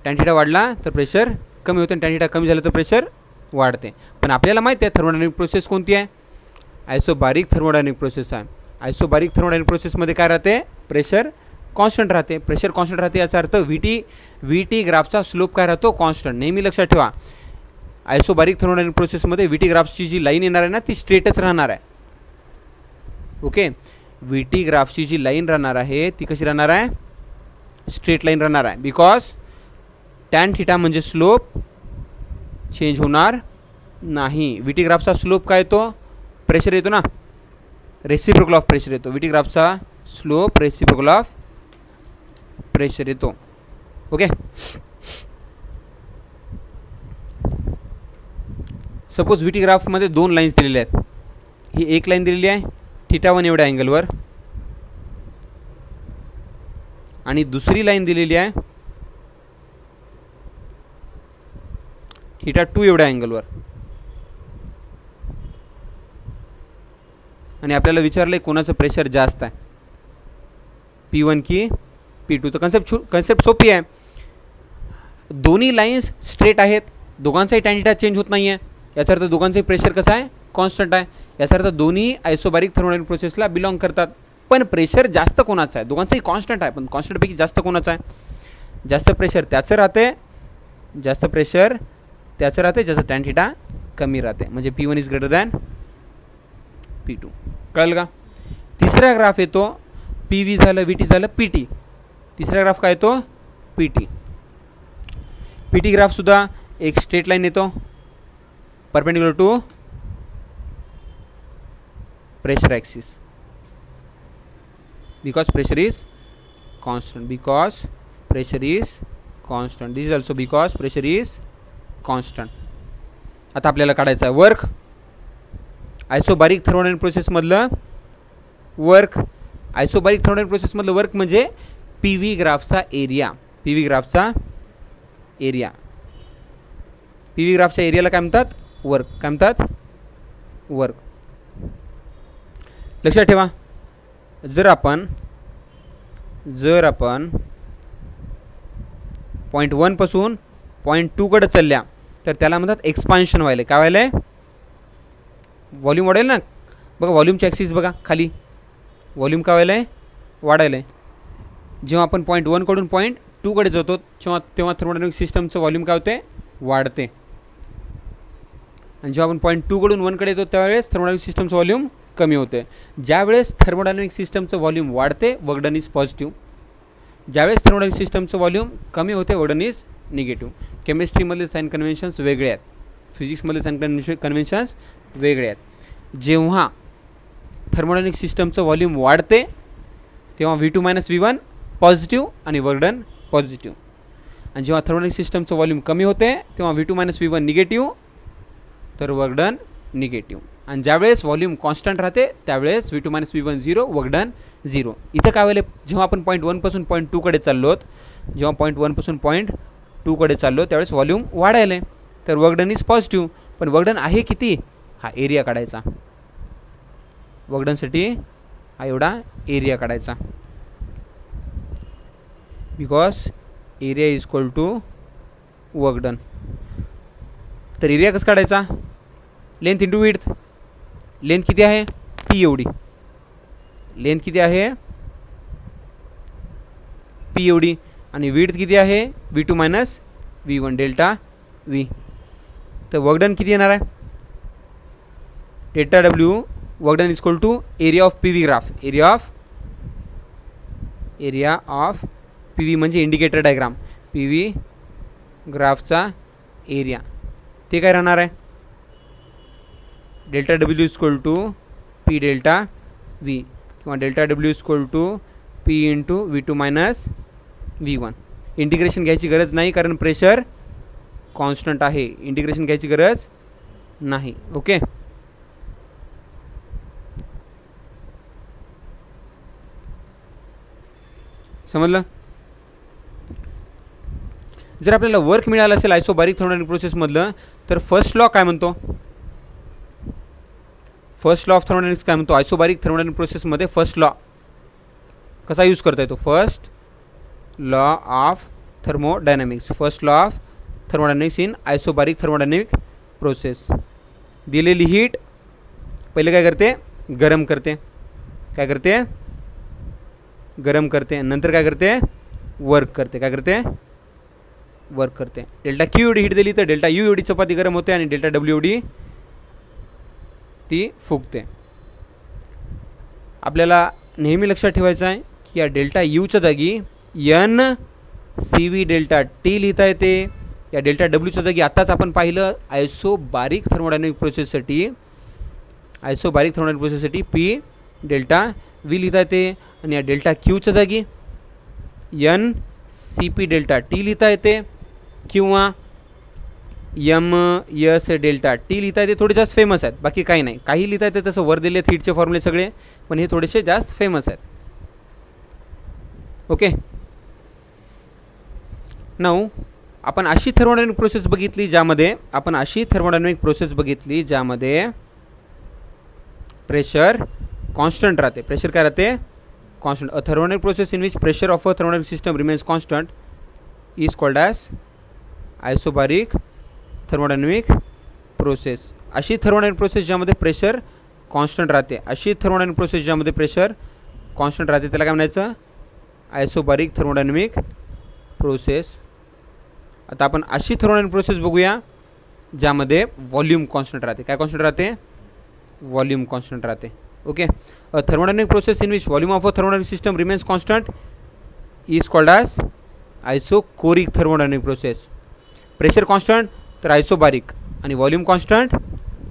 टॅन थिटा वाढला तर प्रेशर कमी होते, टॅन थिटा कमी झालं तर प्रेशर वाढते. पण आपल्याला माहिती आहे थर्मोडायनामिक प्रोसेस कोणती आहे, आयसोबारिक थर्मोडायनामिक प्रोसेस आहे. आयसोबारिक थर्मोडायनामिक प्रोसेसमध्ये काय राहते, प्रेशर कॉन्स्टंट राहते. प्रेशर कॉन्स्टंट राहते याचा अर्थ व्ही टी ग्राफचा स्लोप काय राहतो, कॉन्स्टंट. नेहमी लक्षात ठेवा आयसोबारिक थर्मोडायनामिक प्रोसेसमध्ये व्ही टी ग्राफची जी लाईन येणार आहे ना ती स्ट्रेटच राहणार आहे. ओके. व्ही टी ग्राफची जी लाईन राहणार आहे ती कशी राहणार आहे, स्ट्रेट लाईन राहणार आहे. बिकॉज टॅन थिटा म्हणजे स्लोप चेंज होणार नाही. व्ही टी ग्राफचा स्लोप काय येतो, प्रेशर येतो ना, रेसिप्रोकल ऑफ प्रेशर येतो. व्ही टी ग्राफचा स्लोप रेसिप्रोकल ऑफ प्रेशर येतो. ओके. सपोज व्ही टी ग्राफमध्ये दोन लाईन्स दिलेल्या आहेत. ही एक लाईन दिलेली आहे θ1 एवढ्या अँगलवर आणि दुसरी लाईन दिलेली आहे θ2 एवढ्या अँगलवर. आणि आपल्याला विचारलं आहे कोणाचं प्रेशर जास्त आहे, P1 की P2. तर कन्सेप्ट सोपी आहे. दोन्ही लाईन्स स्ट्रेट आहेत, दोघांचाही टॅन थिटा चेंज होत नाही आहे, याचा अर्थ दोघांचंही प्रेशर कसं आहे, कॉन्स्टंट आहे. याचा अर्थ दोन्ही आयसोबारिक थर्मोडायनामिक प्रोसेसला बिलॉंग करतात. पण प्रेशर जास्त कोणाचं आहे, दोघांचंही कॉन्स्टंट आहे पण कॉन्स्टंटपैकी जास्त कोणाचं आहे, जास्त प्रेशर त्याचं राहते, जास्त प्रेशर त्याचं राहते ज्याचं टॅन थिटा कमी राहते. म्हणजे P1 is greater than P2. कळलं का. तिसरा ग्राफ येतो PV झालं, VT झालं, PT. तिसरा ग्राफ काय येतो, PT. PT ग्राफसुद्धा एक स्ट्रेट लाईन येतो perpendicular to pressure axis because pressure is constant. Because pressure is constant. This is also because pressure is constant. आता आपल्याला काढायचं आहे वर्क. आयसोबारिक थर्मोडायनामिक प्रोसेसमधलं वर्क. आयसोबारिक थर्मोडायनामिक प्रोसेसमधलं वर्क म्हणजे PV ग्राफचा एरिया. PV ग्राफचा एरिया. PV ग्राफच्या एरियाला काय म्हणतात, वर्क. काय म्हणतात, वर्क. लक्षात ठेवा जर आपण पॉईंट 1 पासून पॉईंट 2 कडे चालल्या तर त्याला म्हणतात एक्सपान्शन व्हायला. काय व्हायला, व्हॉल्यूम वाढेल ना. बघा व्हॉल्यूमची ॲक्सिस बघा खाली, व्हॉल्यूम काय व्हायला आहे, वाढायला आहे. जेव्हा आपण पॉईंट 1 कडून पॉईंट 2 कडे जातो तेव्हा थर्मोडायनामिक सिस्टमचं व्हॉल्यूम काय होते, वाढते. आणि जेव्हा आपण पॉईंट 2 कडून 1 कडे येतो त्यावेळेस थर्मोडायनामिक सिस्टमचं व्हॉल्यूम कमी होते. ज्यावेळेस थर्मोडायनामिक सिस्टमचं व्हॉल्यूम वाढते वर्क डन इज पॉझिटिव्ह. ज्यावेळेस थर्मोडायनामिक सिस्टमचं व्हॉल्यूम कमी होते वर्क डन इज निगेटिव्ह. केमिस्ट्रीमधले साइन कन्व्हेन्शन्स वेगळे आहेत, फिजिक्समधले साइन कन्व्हेन्शन्स वेगळे आहेत. जेव्हा थर्मोडायनामिक सिस्टमचं व्हॉल्यूम वाढते तेव्हा V2 - V1 पॉझिटिव्ह आणि वर्क डन पॉझिटिव्ह. आणि जेव्हा थर्मोडायनामिक सिस्टमचं व्हॉल्यूम कमी होते तेव्हा V2 - V1 निगेटिव्ह तर वर्क डन निगेटिव्ह. आणि ज्यावेळेस व्हॉल्यूम कॉन्स्टंट राहते त्यावेळेस V2 - V1 0 वर्क डन 0. इथं काय व्हायला, जेव्हा आपण पॉईंट 1 पासून पॉईंट 2 कडे चाललोत, जेव्हा पॉईंट 1 पासून पॉईंट 2 कडे चाललो त्यावेळेस व्हॉल्यूम वाढायला तर वर्क डन इज पॉझिटिव्ह. पण वर्क डन आहे किती, हा एरिया काढायचा. वर्क डनसाठी हा एवढा एरिया काढायचा. Because area is equal to work done. तर एरिया कसं काढायचा, लेंथ इंटू विड्थ. लेंथ किती आहे, P एवढी. लेंथ किती आहे, P एवढी. आणि विड्थ किती आहे, V2 - V1 डेल्टा V. तर वर्क डन किती येणार आहे, delta W work done is equal to area of PV graph. Area of PV म्हणजे इंडिकेटर डायग्राम. PV ग्राफचा एरिया ते काय राहणार आहे, delta W is equal to P delta V किंवा delta W is equal to P into V2 - V1. Integration घ्यायची गरज नाही कारण प्रेशर कॉन्स्टंट आहे. इंटिग्रेशन घ्यायची गरज नाही. ओके. समजलं. जर आपल्याला वर्क मिळालं असेल आयसोबारिक थर्मोडायनामिक प्रोसेसमधलं तर फर्स्ट लॉ काय म्हणतो, फर्स्ट लॉ ऑफ थर्मोडायनामिक्स काय म्हणतो, आयसोबारिक थर्मोडायनामिक प्रोसेसमध्ये फर्स्ट लॉ कसा यूज करता येतो, first law of thermodynamics, first law of thermodynamics in isobaric thermodynamic process. दिलेली हीट पहिले काय करते, गरम करते, काय करते, गरम करते, नंतर काय करते, वर्क करते, काय करते, वर्क करते. डेल्टा क्यू एवढी हीट दिली तर डेल्टा यू एवढी चपाती गरम होते आणि डेल्टा डब्ल्यू एवढी ती फुगते. आपल्याला नेहमी लक्षात ठेवायचं आहे की या डेल्टा यूच्या जागी N C V delta T लिहिता येते. या डेल्टा डब्ल्यूच्या जागी आत्ताच आपण पाहिलं आयसोबारिक थर्मोडायनामिक प्रोसेससाठी, आयसोबारिक थर्मोडायनामिक प्रोसेससाठी पी डेल्टा व्ही लिहिता येते आणि या डेल्टा क्यूच्या जागी N C P delta T लिहिता येते किंवा एम एस डेल्टा टी लिहिता येते. थोडे जास्त फेमस आहेत, बाकी काही नाही. काही लिहिता येते तसं वर दिले हीटचे फॉर्म्युले सगळे, पण हे थोडेसे जास्त फेमस आहेत. ओके. नाऊ आपण अशी थर्मोडायनामिक प्रोसेस बघितली ज्यामध्ये, आपण अशी थर्मोडायनामिक प्रोसेस बघितली ज्यामध्ये प्रेशर कॉन्स्टंट राहते. प्रेशर काय राहते, constant. A thermodynamic process in which pressure of a thermodynamic system remains constant is called as isobaric thermodynamic process. अशी थर्मोडायनामिक प्रोसेस ज्यामध्ये प्रेशर कॉन्स्टंट राहते, अशी थर्मोडायनामिक प्रोसेस ज्यामध्ये प्रेशर कॉन्स्टंट राहते त्याला काय म्हणायचं, आयसोबारिक थर्मोडायनामिक प्रोसेस. आता आपण अशी थर्मोडायनामिक प्रोसेस बघूया ज्यामध्ये व्हॉल्यूम कॉन्स्टंट राहते. काय कॉन्स्टंट राहते, व्हॉल्यूम कॉन्स्टंट राहते. Okay. A thermodynamic process in which volume of a thermodynamic system remains constant is called as isochoric thermodynamic process. Pressure constant तर आयसोबारिक आणि व्हॉल्यूम कॉन्स्टंट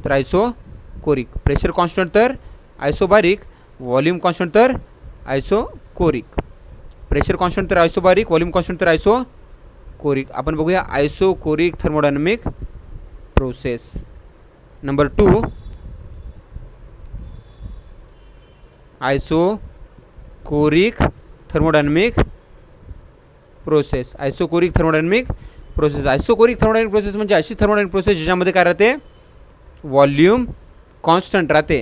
तर आयसोकोरिक. प्रेशर कॉन्स्टंट तर आयसोबारिक, व्हॉल्यूम कॉन्स्टंट तर आयसोकोरिक. प्रेशर कॉन्स्टंट तर आयसोबारिक, व्हॉल्यूम कॉन्स्टंट तर आयसोकोरिक. आपण बघूया isochoric thermodynamic process. Number 2 isochoric thermodynamic process. Isochoric thermodynamic process. Isochoric thermodynamic process म्हणजे अशी थर्मोडायनामिक प्रोसेस ज्याच्यामध्ये काय राहते, व्हॉल्यूम कॉन्स्टंट राहते.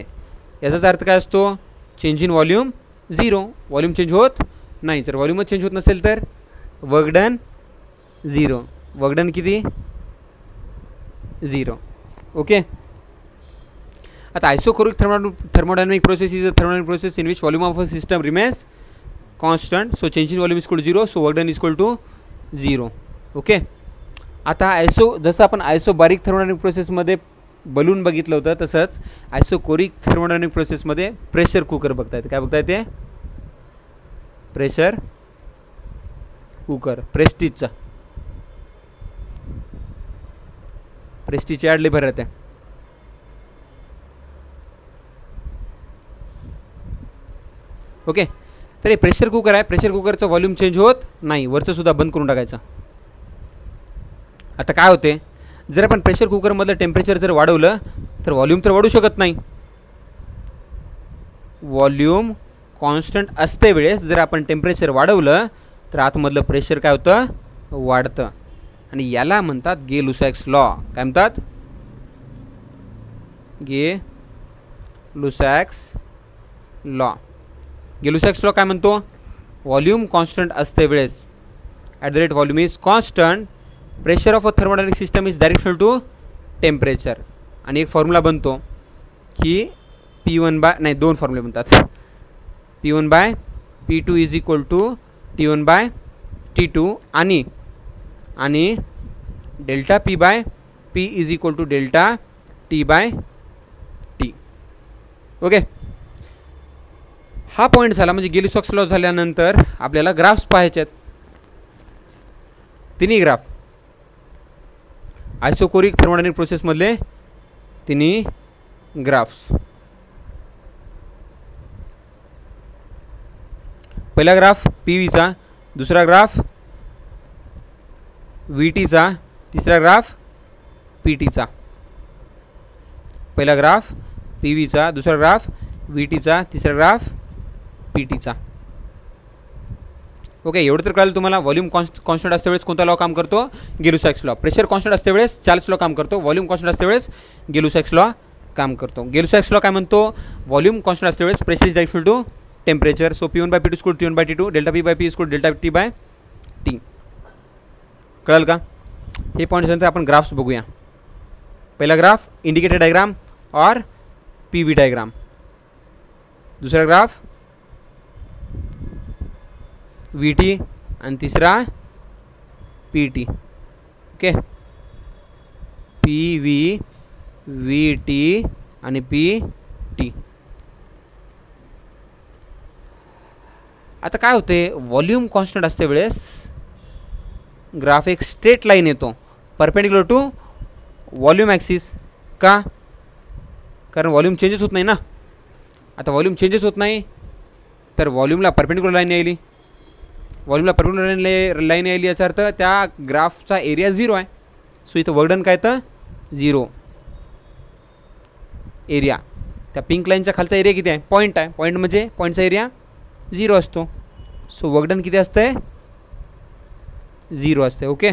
याचाच अर्थ काय असतो, change in volume 0. Volume change होत नाही. जर व्हॉल्यूमच चेंज होत नसेल तर वर्क डन 0. वर्क डन किती, 0. ओके. आता isochoric thermodynamic process is a thermodynamic process in which volume of a system remains constant. So change in volume is equal to 0. So work done is equal to 0. Okay. आता जसं आपण आयसोबारिक थर्मोडायनामिक प्रोसेसमध्ये बलून बघितलं होतं तसंच आयसोकोरिक थर्मोडायनामिक प्रोसेसमध्ये प्रेशर कुकर बघता येते. काय बघता येते, प्रेशर कुकर. प्रेस्टिजचा, प्रेस्टिजची ॲड लई भर राहते. ओके. तर हे प्रेशर कुकर आहे. प्रेशर कुकरचं व्हॉल्यूम चेंज होत नाही, वरचं सुद्धा बंद करून टाकायचं. आता काय होते, जर आपण प्रेशर कुकरमधलं टेम्परेचर जर वाढवलं तर व्हॉल्यूम तर वाढू शकत नाही. व्हॉल्यूम कॉन्स्टंट असते वेळेस जर आपण टेम्परेचर वाढवलं तर आतमधलं प्रेशर काय होतं, वाढतं. आणि याला म्हणतात गे लुसॅक्स लॉ. काय म्हणतात, गे लुसॅक्स लॉ. गे लुसॅक्स लॉ काय म्हणतो, व्हॉल्यूम कॉन्स्टंट असते वेळेस at the rate volume is constant pressure of a thermodynamic system is directional to temperature. आणि एक फॉर्म्युला बनतो की दोन फॉर्म्युले बनतात. P1/P2 is equal to T1/T2 आणि delta P/P is equal to delta T/T. Okay. हा पॉईंट झाला. म्हणजे गे लुसॅक्स लॉ झाल्यानंतर आपल्याला ग्राफ्स पाहायचे आहेत. तिन्ही ग्राफ आयसोकोरिक थर्मोडायनामिक प्रोसेसमधले तिन्ही ग्राफ्स. पहिला ग्राफ PVचा, दुसरा ग्राफ VTचा, तिसरा ग्राफ PTचा. पहिला ग्राफ PVचा, दुसरा ग्राफ VTचा, तिसरा ग्राफ PTचा. ओके, एवढं तर कळलं तुम्हाला. व्हॉल्यूम कॉन्स्टंट असते वेळेस कोणता लॉ काम करतो? गेलुसॅक्स लॉ. प्रेशर कॉन्स्टंट असते वेळेस चार्ल्स लॉ काम करतो. व्हॉल्यूम कॉन्स्टंट असते वेळेस गेलुसॅक्स लॉ काम करतो. गेलुसॅक्स लॉ काय म्हणतो? व्हॉल्यूम कॉन्स्टंट असते वेळेस pressure is equal to temperature. So P1 by P2 equal T1 by T2, delta P by P equal delta T by T. कळलं का? हे पॉईंट्स नंतर आपण ग्राफ्स बघूया. पहिला ग्राफ इंडिकेटर डायग्राम और PV डायग्राम. दूसरा ग्राफ VT आणि तिसरा PT. ओके, PV, VT आणि PT. आता काय होते? व्हॉल्यूम कॉन्स्टंट असते वेळेस ग्राफ एक स्ट्रेट लाईन येतो परपेंडिक्युलर टू व्हॉल्यूम ॲक्सिस. का? कारण व्हॉल्यूम चेंजेस होत नाही ना. आता व्हॉल्यूम चेंजेस होत नाही तर व्हॉल्यूमला परपेंडिक्युलर लाईन यायली. व्हॉल्यूमला परपेंडिक्युलर लाईन यायली याचा अर्थ त्या ग्राफचा एरिया 0 आहे. सो इथं वर्कडन काय तर 0 एरिया. त्या पिंक लाईनच्या खालचा एरिया किती आहे? पॉईंट आहे. पॉईंट म्हणजे पॉईंटचा एरिया 0 असतो. सो वर्कडन किती असतं? 0 असते. ओके,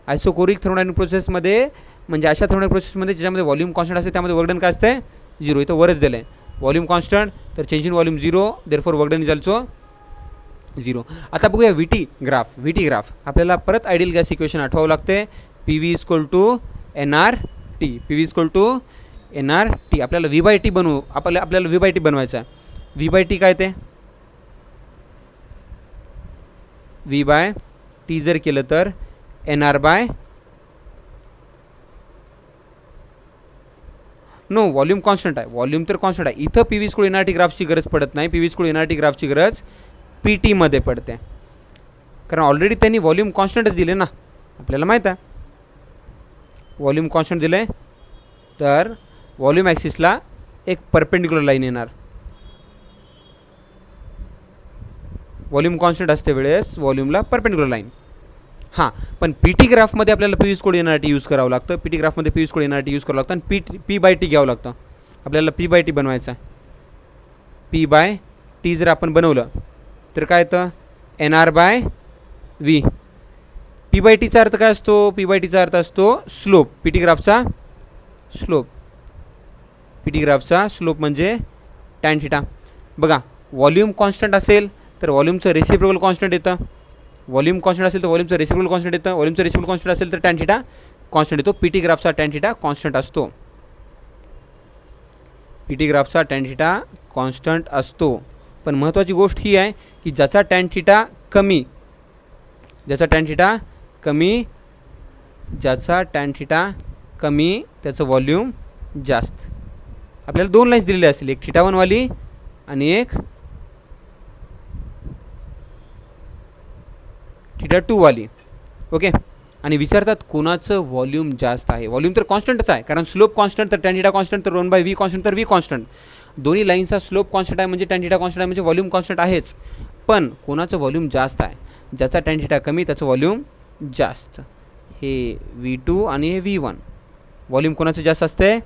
आयसोकोरिक थर्मोडायनामिक प्रोसेसमध्ये म्हणजे अशा थर्मोडायनामिक प्रोसेसमध्ये ज्याच्यामध्ये व्हॉल्यूम कॉन्स्टंट असते त्यामध्ये वर्कडन काय असते? 0. इथं वरच दिलं आहे व्हॉल्यूम कॉन्स्टंट, तर change in volume 0, therefore work done is also 0. आता बघूया VT ग्राफ. VT ग्राफ आपल्याला परत आयडियल गॅस इक्वेशन आठवावं लागते. PV equal to nRT. PV equal to nRT. आपल्याला V/T बनवू. आपल्याला V/T बनवायचा आहे. V/T काय ते? V/T जर केलं तर nR नो व्हॉल्यूम कॉन्स्टंट आहे. व्हॉल्यूम तर कॉन्स्टंट आहे. इथं PV इक्वल nRT ग्राफची गरज पडत नाही. PV इक्वल nRT ग्राफची गरज PT मध्ये पडते, कारण ऑलरेडी त्यांनी व्हॉल्यूम कॉन्स्टंटच दिले ना. आपल्याला माहीत आहे व्हॉल्यूम कॉन्स्टंट दिले तर व्हॉल्यूम ॲक्सिसला एक परपेंडिक्युलर लाईन येणार. व्हॉल्यूम कॉन्स्टंट असते वेळेस व्हॉल्यूमला परपेंडिक्युलर लाईन. हां, पण PT ग्राफमध्ये आपल्याला PV इक्वल nRT यूज करावं लागतं. PT ग्राफमध्ये PV इक्वल nRT यूज करावं लागतं आणि P/T घ्यावं लागतं. आपल्याला P/T बनवायचं आहे. P/T जर आपण बनवलं तर काय येतं? nR/V. P/Tचा अर्थ काय असतो? P/Tचा अर्थ असतो slope. PT ग्राफचा slope. PT ग्राफचा slope म्हणजे टॅन थिटा. बघा, व्हॉल्यूम कॉन्स्टंट असेल तर व्हॉल्यूमचं रेसिप्रोकल कॉन्स्टंट येतं. व्हॉल्यूम कॉन्स्टंट असेल तर व्हॉल्यूमचं रेसिप्रोकल कॉन्स्टंट येतं. व्हॉल्यूमचं रेसिप्रोकल कॉन्स्टंट असेल तर टॅन थिटा कॉन्स्टंट येतो. PT ग्राफचा टॅन थिटा कॉन्स्टंट असतो. PT ग्राफचा टॅन थिटा कॉन्स्टंट असतो. पण महत्त्वाची गोष्ट ही आहे की ज्याचा टॅन थिटा कमी त्याचं व्हॉल्यूम जास्त. आपल्याला 2 लाईन्स दिलेल्या असतील, एक θ1 वाली आणि एक θ2 वाली. ओके, आणि विचारतात कोणाचं व्हॉल्यूम जास्त आहे. व्हॉल्यूम तर कॉन्स्टंटच आहे, कारण स्लोप कॉन्स्टंट तर टॅन थिटा कॉन्स्टंट, तर 1/v कॉन्स्टंट तर v कॉन्स्टंट. दोन्ही लाईन्सचा स्लोप कॉन्स्टंट आहे म्हणजे टॅन थिटा कॉन्स्टंट आहे म्हणजे व्हॉल्यूम कॉन्स्टंट आहेच. पण कोणाचं व्हॉल्यूम जास्त आहे? ज्याचा टॅन थिटा कमी त्याचं व्हॉल्यूम जास्त. हे V2 आणि हे V1. व्हॉल्यूम कोणाचं जास्त असते?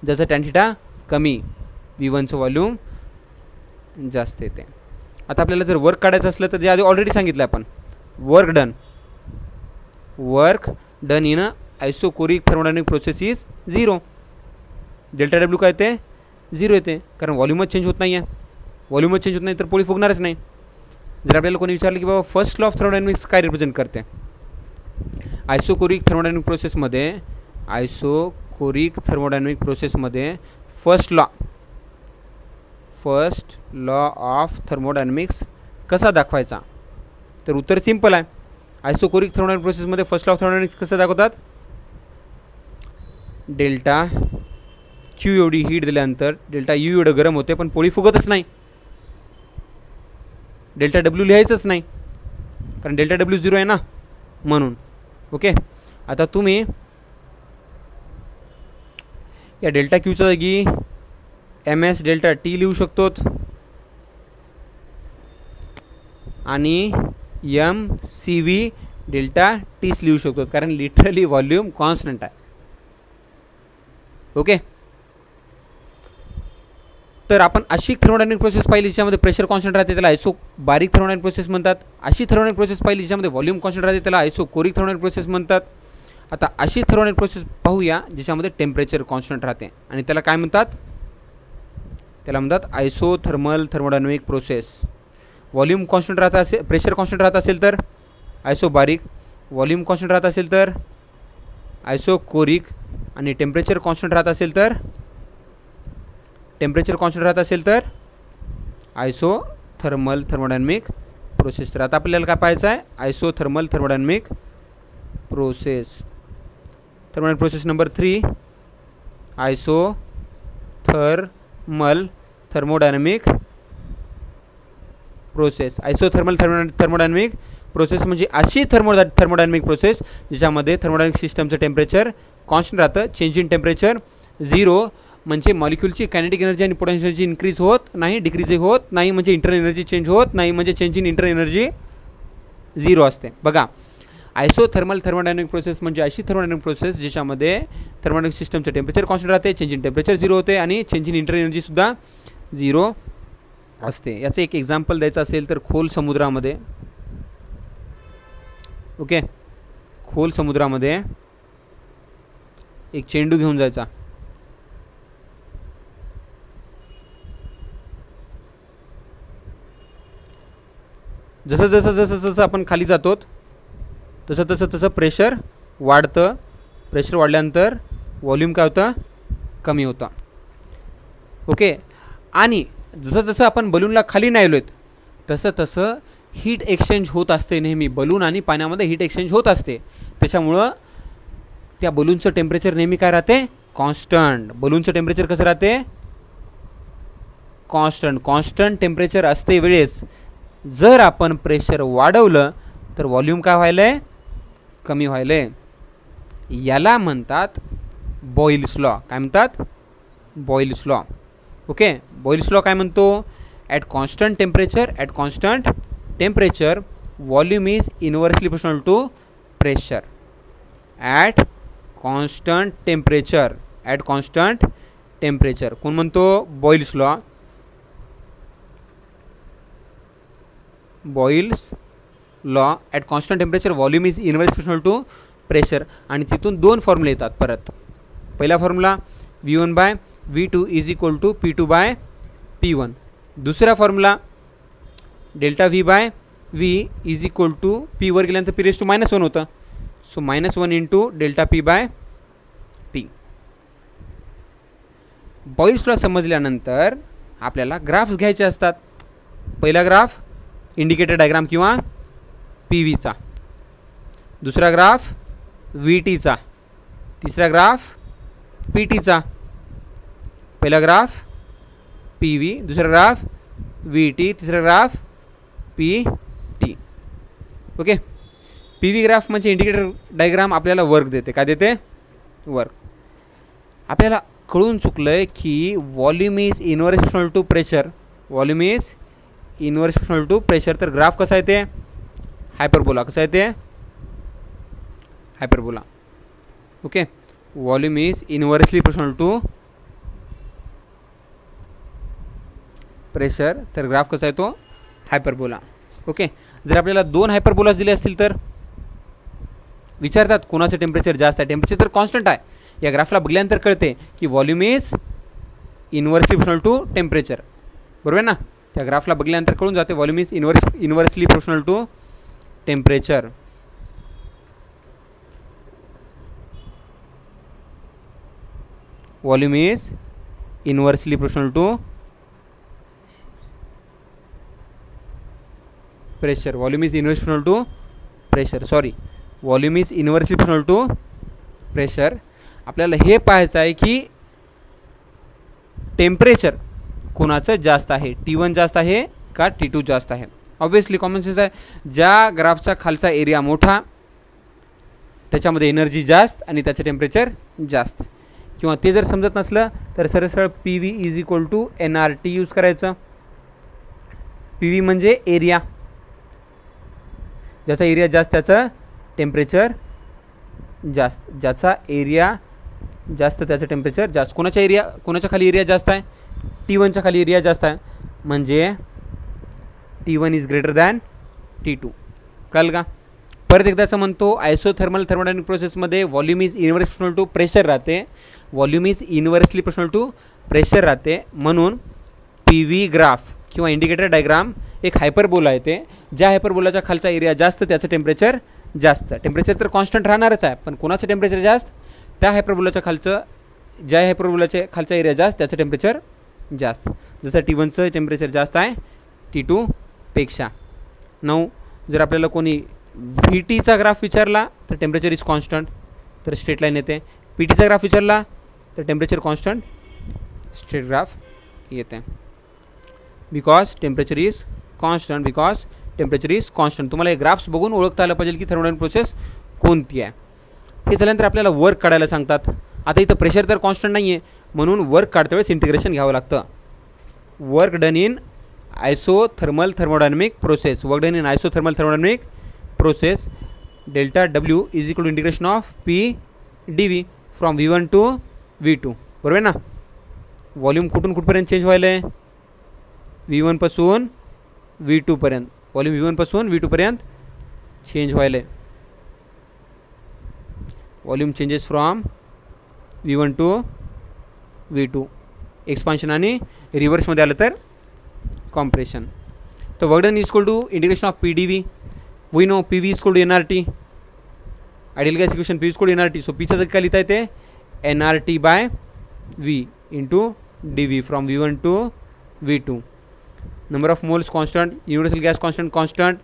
ज्याचं टॅन थिटा कमी. V1चं व्हॉल्यूम जास्त येते. आता आपल्याला जर वर्क काढायचं असलं तर आधी ऑलरेडी सांगितलं आपण work done in isochoric thermodynamic process is 0. Delta W काय येते? 0 येते, कारण व्हॉल्यूमच चेंज होत नाही आहे. व्हॉल्यूमच चेंज होत नाही तर पोळी फुगणारच नाही. जर आपल्याला कोणी विचारलं की बाबा फर्स्ट लॉ ऑफ थर्मोडायनामिक्स काय रिप्रेझेंट करते? आयसोकोरिक थर्मोडायनामिक प्रोसेसमध्ये फर्स्ट लॉ ऑफ थर्मोडायनामिक्स कसा दाखवायचा? तर उत्तर सिंपल आहे. आयसोकोरिक थर्मोडायनामिक प्रोसेसमध्ये फर्स्ट लॉ ऑफ थर्मोडायनामिक्स कसं दाखवतात? डेल्टा Q एवढी हीट दिल्यानंतर डेल्टा U एवढं गरम होते पण पोळी फुगतच नाही. डेल्टा W लिहायचंच नाही कारण डेल्टा W 0 आहे ना म्हणून. ओके, आता तुम्ही या डेल्टा Qच्या जागी MS डेल्टा T लिहू शकतो आणि MCV डेल्टा T's लिहू शकतो, कारण लिटरली व्हॉल्यूम कॉन्स्टंट आहे. ओके, तर आपण अशी थर्मोडायनामिक प्रोसेस पाहिली ज्याच्यामध्ये प्रेशर कॉन्स्टंट राहते त्याला आयसोबारिक थर्मोडायनामिक प्रोसेस म्हणतात. अशी थर्मोडायनामिक प्रोसेस पाहिली ज्याच्यामध्ये व्हॉल्यूम कॉन्स्टंट राहते त्याला आयसोकोरिक थर्मोडायनामिक प्रोसेस म्हणतात. आता अशी थर्मोडायनामिक प्रोसेस पाहूया ज्याच्यामध्ये टेम्परेचर कॉन्स्टंट राहते आणि त्याला काय म्हणतात, त्याला म्हणतात isothermal thermodynamic process. Volume constant राहत असेल, प्रेशर कॉन्स्टंट राहत असेल तर आयसोबारिक, व्हॉल्यूम कॉन्स्टंट राहत असेल तर आयसोकोरिक आणि टेम्परेचर कॉन्स्टंट राहत असेल तर आयसोथर्मल थर्मोडायनामिक प्रोसेस. तर आता आपल्याला काय पाहायचं आहे, isothermal thermodynamic process. Thermodynamic process number 3 isothermal thermodynamic process. Isothermal thermodynamic process म्हणजे अशी थर्मोडायनामिक प्रोसेस ज्याच्यामध्ये थर्मोडायनामिक सिस्टमचं टेम्परेचर कॉन्स्टंट राहतं. चेंज इन टेम्परेचर 0 म्हणजे मॉलिक्यूलची कायनेटिक एनर्जी आणि पोटेन्शियल एनर्जी इन्क्रीज होत नाही, डिक्रीज होत नाही, म्हणजे इंटरनल एनर्जी चेंज होत नाही, म्हणजे चेंज इन इंटरनल एनर्जी 0 असते. बघा, आयसोथर्मल थर्मोडायनामिक प्रोसेस म्हणजे अशी थर्मोडायनामिक प्रोसेस ज्याच्यामध्ये थर्मोडायनामिक सिस्टमचं टेम्परेचर कॉन्स्टंट राहते, चेंज इन टेम्परेचर 0 होते आणि चेंज इन इंटरनल एनर्जीसुद्धा 0 असते. याचं एक एक्झाम्पल द्यायचं असेल तर खोल समुद्रामध्ये, ओके, खोल समुद्रामध्ये एक चेंडू घेऊन जायचा. जसं आपण खाली जातो तसं प्रेशर वाढतं. प्रेशर वाढल्यानंतर व्हॉल्यूम काय होतं, कमी होतं. ओके, आणि जसं आपण बलूनला खाली नाही तसं हीट एक्सचेंज होत असते. नेहमी बलून आणि पाण्यामध्ये हीट एक्सचेंज होत असते. त्याच्यामुळं त्या बलूनचं टेम्परेचर नेहमी काय राहते, कॉन्स्टंट. बलूनचं टेम्परेचर कसं राहते, कॉन्स्टंट टेम्परेचर असते वेळेस जर आपण प्रेशर वाढवलं तर व्हॉल्यूम काय व्हायलं आहे, कमी व्हायलं आहे. याला म्हणतात बॉइल्स लॉ. काय म्हणतात, Boyle's law. Okay, Boyle's law काय म्हणतो, at constant temperature volume is inversely proportional to pressure. At constant temperature कोण म्हणतो, Boyle's law. Boyle's law, at constant temperature volume is inversely proportional to pressure. आणि तिथून 2 फॉर्म्युले येतात परत. पहिला formula V1/V2 is equal to P2/P1. दुसरा formula ΔV/V is equal to P वर गेल्यानंतर P⁻1 होतं. So -1 into ΔP/P. Boyle's law समजल्यानंतर आपल्याला ग्राफ्स घ्यायचे असतात. पहिला ग्राफ इंडिकेटर डायग्राम किंवा PVचा, दुसरा ग्राफ VTचा, तिसरा ग्राफ PT. पहिला ग्राफ PV, दुसरा ग्राफ VT, तिसरा graph PT. Okay, PV graph म्हणजे इंडिकेटर डायग्राम आपल्याला वर्क देते. काय देते, वर्क. आपल्याला कळून चुकलं आहे की volume is inverse proportional to pressure. Volume is inverse proportional to pressure. तर ग्राफ कसा येते, हायपरबोला. कसा येते, hyperbola. Okay, volume is inversely proportional to pressure. तर ग्राफ कसा येतो, हायपरबोला. ओके, जर आपल्याला 2 हायपरबोलास दिले असतील तर विचारतात कोणाचं टेम्परेचर जास्त आहे. टेम्परेचर तर कॉन्स्टंट आहे. या ग्राफला बघल्यानंतर कळते की volume is inversely proportional to temperature. बरोबर ना, त्या ग्राफला बघल्यानंतर कळून जाते volume is inversely proportional to temperature. Volume is inversely proportional to pressure. Volume is inversely proportional to pressure. Sorry, volume is inversely proportional to pressure. आपल्याला हे पाहायचं आहे की टेम्परेचर कोणाचं जास्त आहे, T1 जास्त आहे का T2 जास्त आहे. ऑब्वियसली कॉमन सेन्स आहे. ज्या ग्राफचा खालचा एरिया मोठा त्याच्यामध्ये एनर्जी जास्त आणि त्याचं टेम्परेचर जास्त. किंवा ते जर समजत नसलं तर सरळ PV is equal to NRT use करायचं. PV म्हणजे एरिया. ज्याचा एरिया जास्त त्याचं टेम्परेचर जास्त. ज्याचा एरिया जास्त त्याचं टेम्परेचर जास्त. कोणाच्या खाली एरिया जास्त आहे, T1च्या खाली एरिया जास्त आहे म्हणजे T1 is greater than T2. कळलं का? परत एकदा असं म्हणतो आयसोथर्मल थर्मोडायनॅमिक प्रोसेसमध्ये volume is inverse proportional to pressure राहते. Volume is inversely proportional to pressure राहते. म्हणून PV ग्राफ किंवा इंडिकेटर डायग्राम एक हायपरबोला येते. ज्या हायपरबोलाच्या खालचा एरिया जास्त त्याचं टेम्परेचर जास्त. टेम्परेचर तर कॉन्स्टंट राहणारच आहे, पण कोणाचं टेम्परेचर जास्त? त्या हायपरबोलाच्या खालचं, ज्या हायपरबोलाच्या खालचा एरिया जास्त त्याचं टेम्परेचर जास्त. जसं T1चं टेम्परेचर जास्त आहे T2 पेक्षा. 9 जर आपल्याला कोणी VTचा ग्राफ विचारला तर टेम्परेचर इज कॉन्स्टंट, तर स्ट्रेट लाईन येते. PTचा ग्राफ विचारला तर टेम्परेचर कॉन्स्टंट, स्ट्रेट ग्राफ येते. Because temperature is constant, because temperature is constant. तुम्हाला हे ग्राफ्स बघून ओळखता आलं पाहिजे की थर्मोडायनॅमिक प्रोसेस कोणती आहे. हे झाल्यानंतर आपल्याला वर्क काढायला सांगतात. आता इथं प्रेशर तर कॉन्स्टंट नाही आहे, म्हणून वर्क काढता वेळेस इंटिग्रेशन घ्यावं लागतं. Work done in isothermal thermodynamic process. Work done in isothermal thermodynamic process delta W is equal to integration of P dV from V1 to V2. बरोबर ना? व्हॉल्यूम कुठून कुठपर्यंत चेंज व्हायला आहे? V1 पासून V2 पर्यंत. व्हॉल्यूम V1 पासून V2 पर्यंत चेंज व्हायला आहे. Volume changes from V1 to V2. Expansion आणि रिव्हर्समध्ये आलं तर कॉम्प्रेशन. तर work done is equal to integration of P dV. We know PV is equal to NRT. Ideal gas equation PV is equal to NRT. So Pचं जर काय लिहिता येते NRT by V into dV from V1 to V2. Number of moles constant, universal gas constant constant.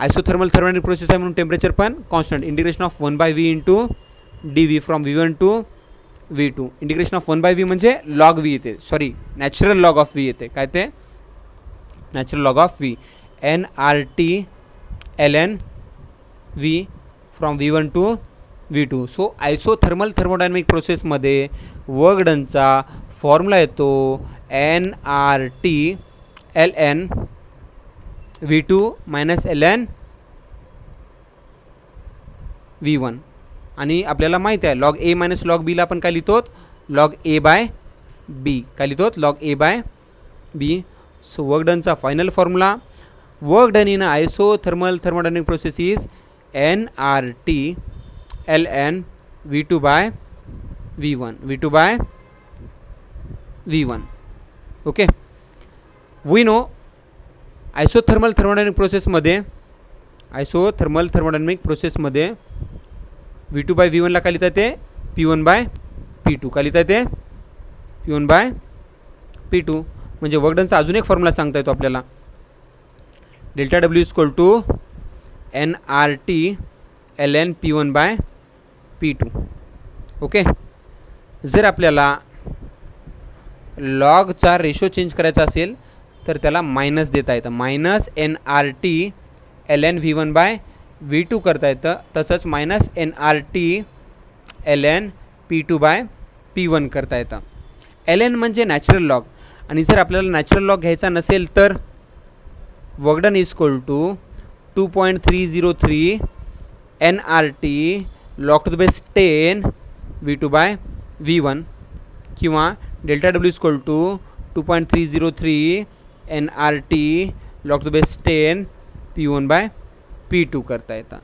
Isothermal thermodynamic process आहे म्हणून टेम्परेचर पण constant. Integration of 1/V into dV from V1 to V2. Integration of 1/V म्हणजे लॉग V येते, sorry natural log of V येते. काय ते? Natural log of V. NRT ln V from V1 to V2. So isothermal thermodynamic प्रोसेसमध्ये वर्क डनचा फॉर्म्युला येतो NRT ln V2 minus ln V1. आणि आपल्याला माहिती आहे लॉग A मायनस लॉग बीला आपण काय लिहितो? Log A by B. काय लिहितो? Log A by B. So work डनचा final formula work done in isothermal thermodynamic process is NRT ln V2 by V1. V2 by V1. Okay. We know isothermal thermodynamic प्रोसेसमध्ये V2 बाय V1ला काय लिहिता येते? P1 by P2. काय लिहिता येते? P1 by P2. म्हणजे वर्क डनचा अजून एक फॉर्म्युला सांगता येतो आपल्याला. Delta W is equal to NRT ln P1 by P2. Okay. जर आपल्याला लॉगचा रेशो चेंज करायचा असेल तर त्याला मायनस देता येतं. Minus NRT ln V1 bye V2 करता येतं. तसंच minus NRT ln P2 bye P1 करता येतं. ln म्हणजे नॅचरल लॉग. आणि जर आपल्याला नॅचरल लॉग घ्यायचा नसेल तर work done is equal to 2.303 NRT log to the base 10 V2 by V1 किंवा delta W is equal to 2.303 NRT log to the base 10 P1 by P2 करता येतं.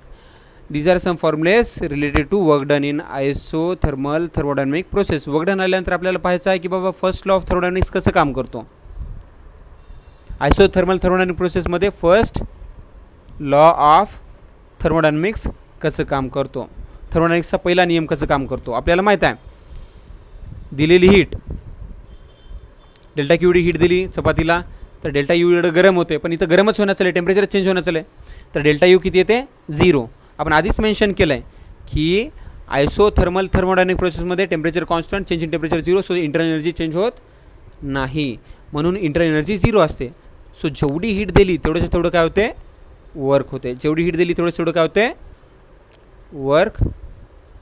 These are some formulas related to work done in isothermal thermodynamic process. Work done आल्यानंतर आपल्याला पाहायचं आहे की बाबा फर्स्ट लॉ ऑफ थर्मोडायनॅमिक्स कसं काम करतो. आयसोथर्मल थर्मोडायनॅमिक प्रोसेसमध्ये फर्स्ट लॉ ऑफ थर्मोडायनॅमिक्स कसं काम करतो. थर्मोडायनॅमिक्सचा पहिला नियम कसं काम करतो आपल्याला माहीत आहे. दिलेली heat delta Q D heat दिली चपातीला तर डेल्टा यू एवढं गरम होते, पण इथं गरमच होणं चालेल, टेम्परेचर चेंज होणं चालेल. तर डेल्टा यू किती येते? 0. आपण आधीच मेन्शन केलं आहे की आयसोथर्मल थर्मोडायनॅमिक प्रोसेसमध्ये temperature constant, change in temperature 0. So internal energy change होत नाही, म्हणून इंटरनल एनर्जी 0 असते. सो जेवढी हीट दिली तेवढंच तेवढं काय होते? वर्क होते. जेवढी हीट दिली तेवढंच तेवढं काय होते? वर्क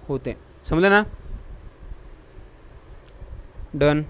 होते. समजलं ना? डन.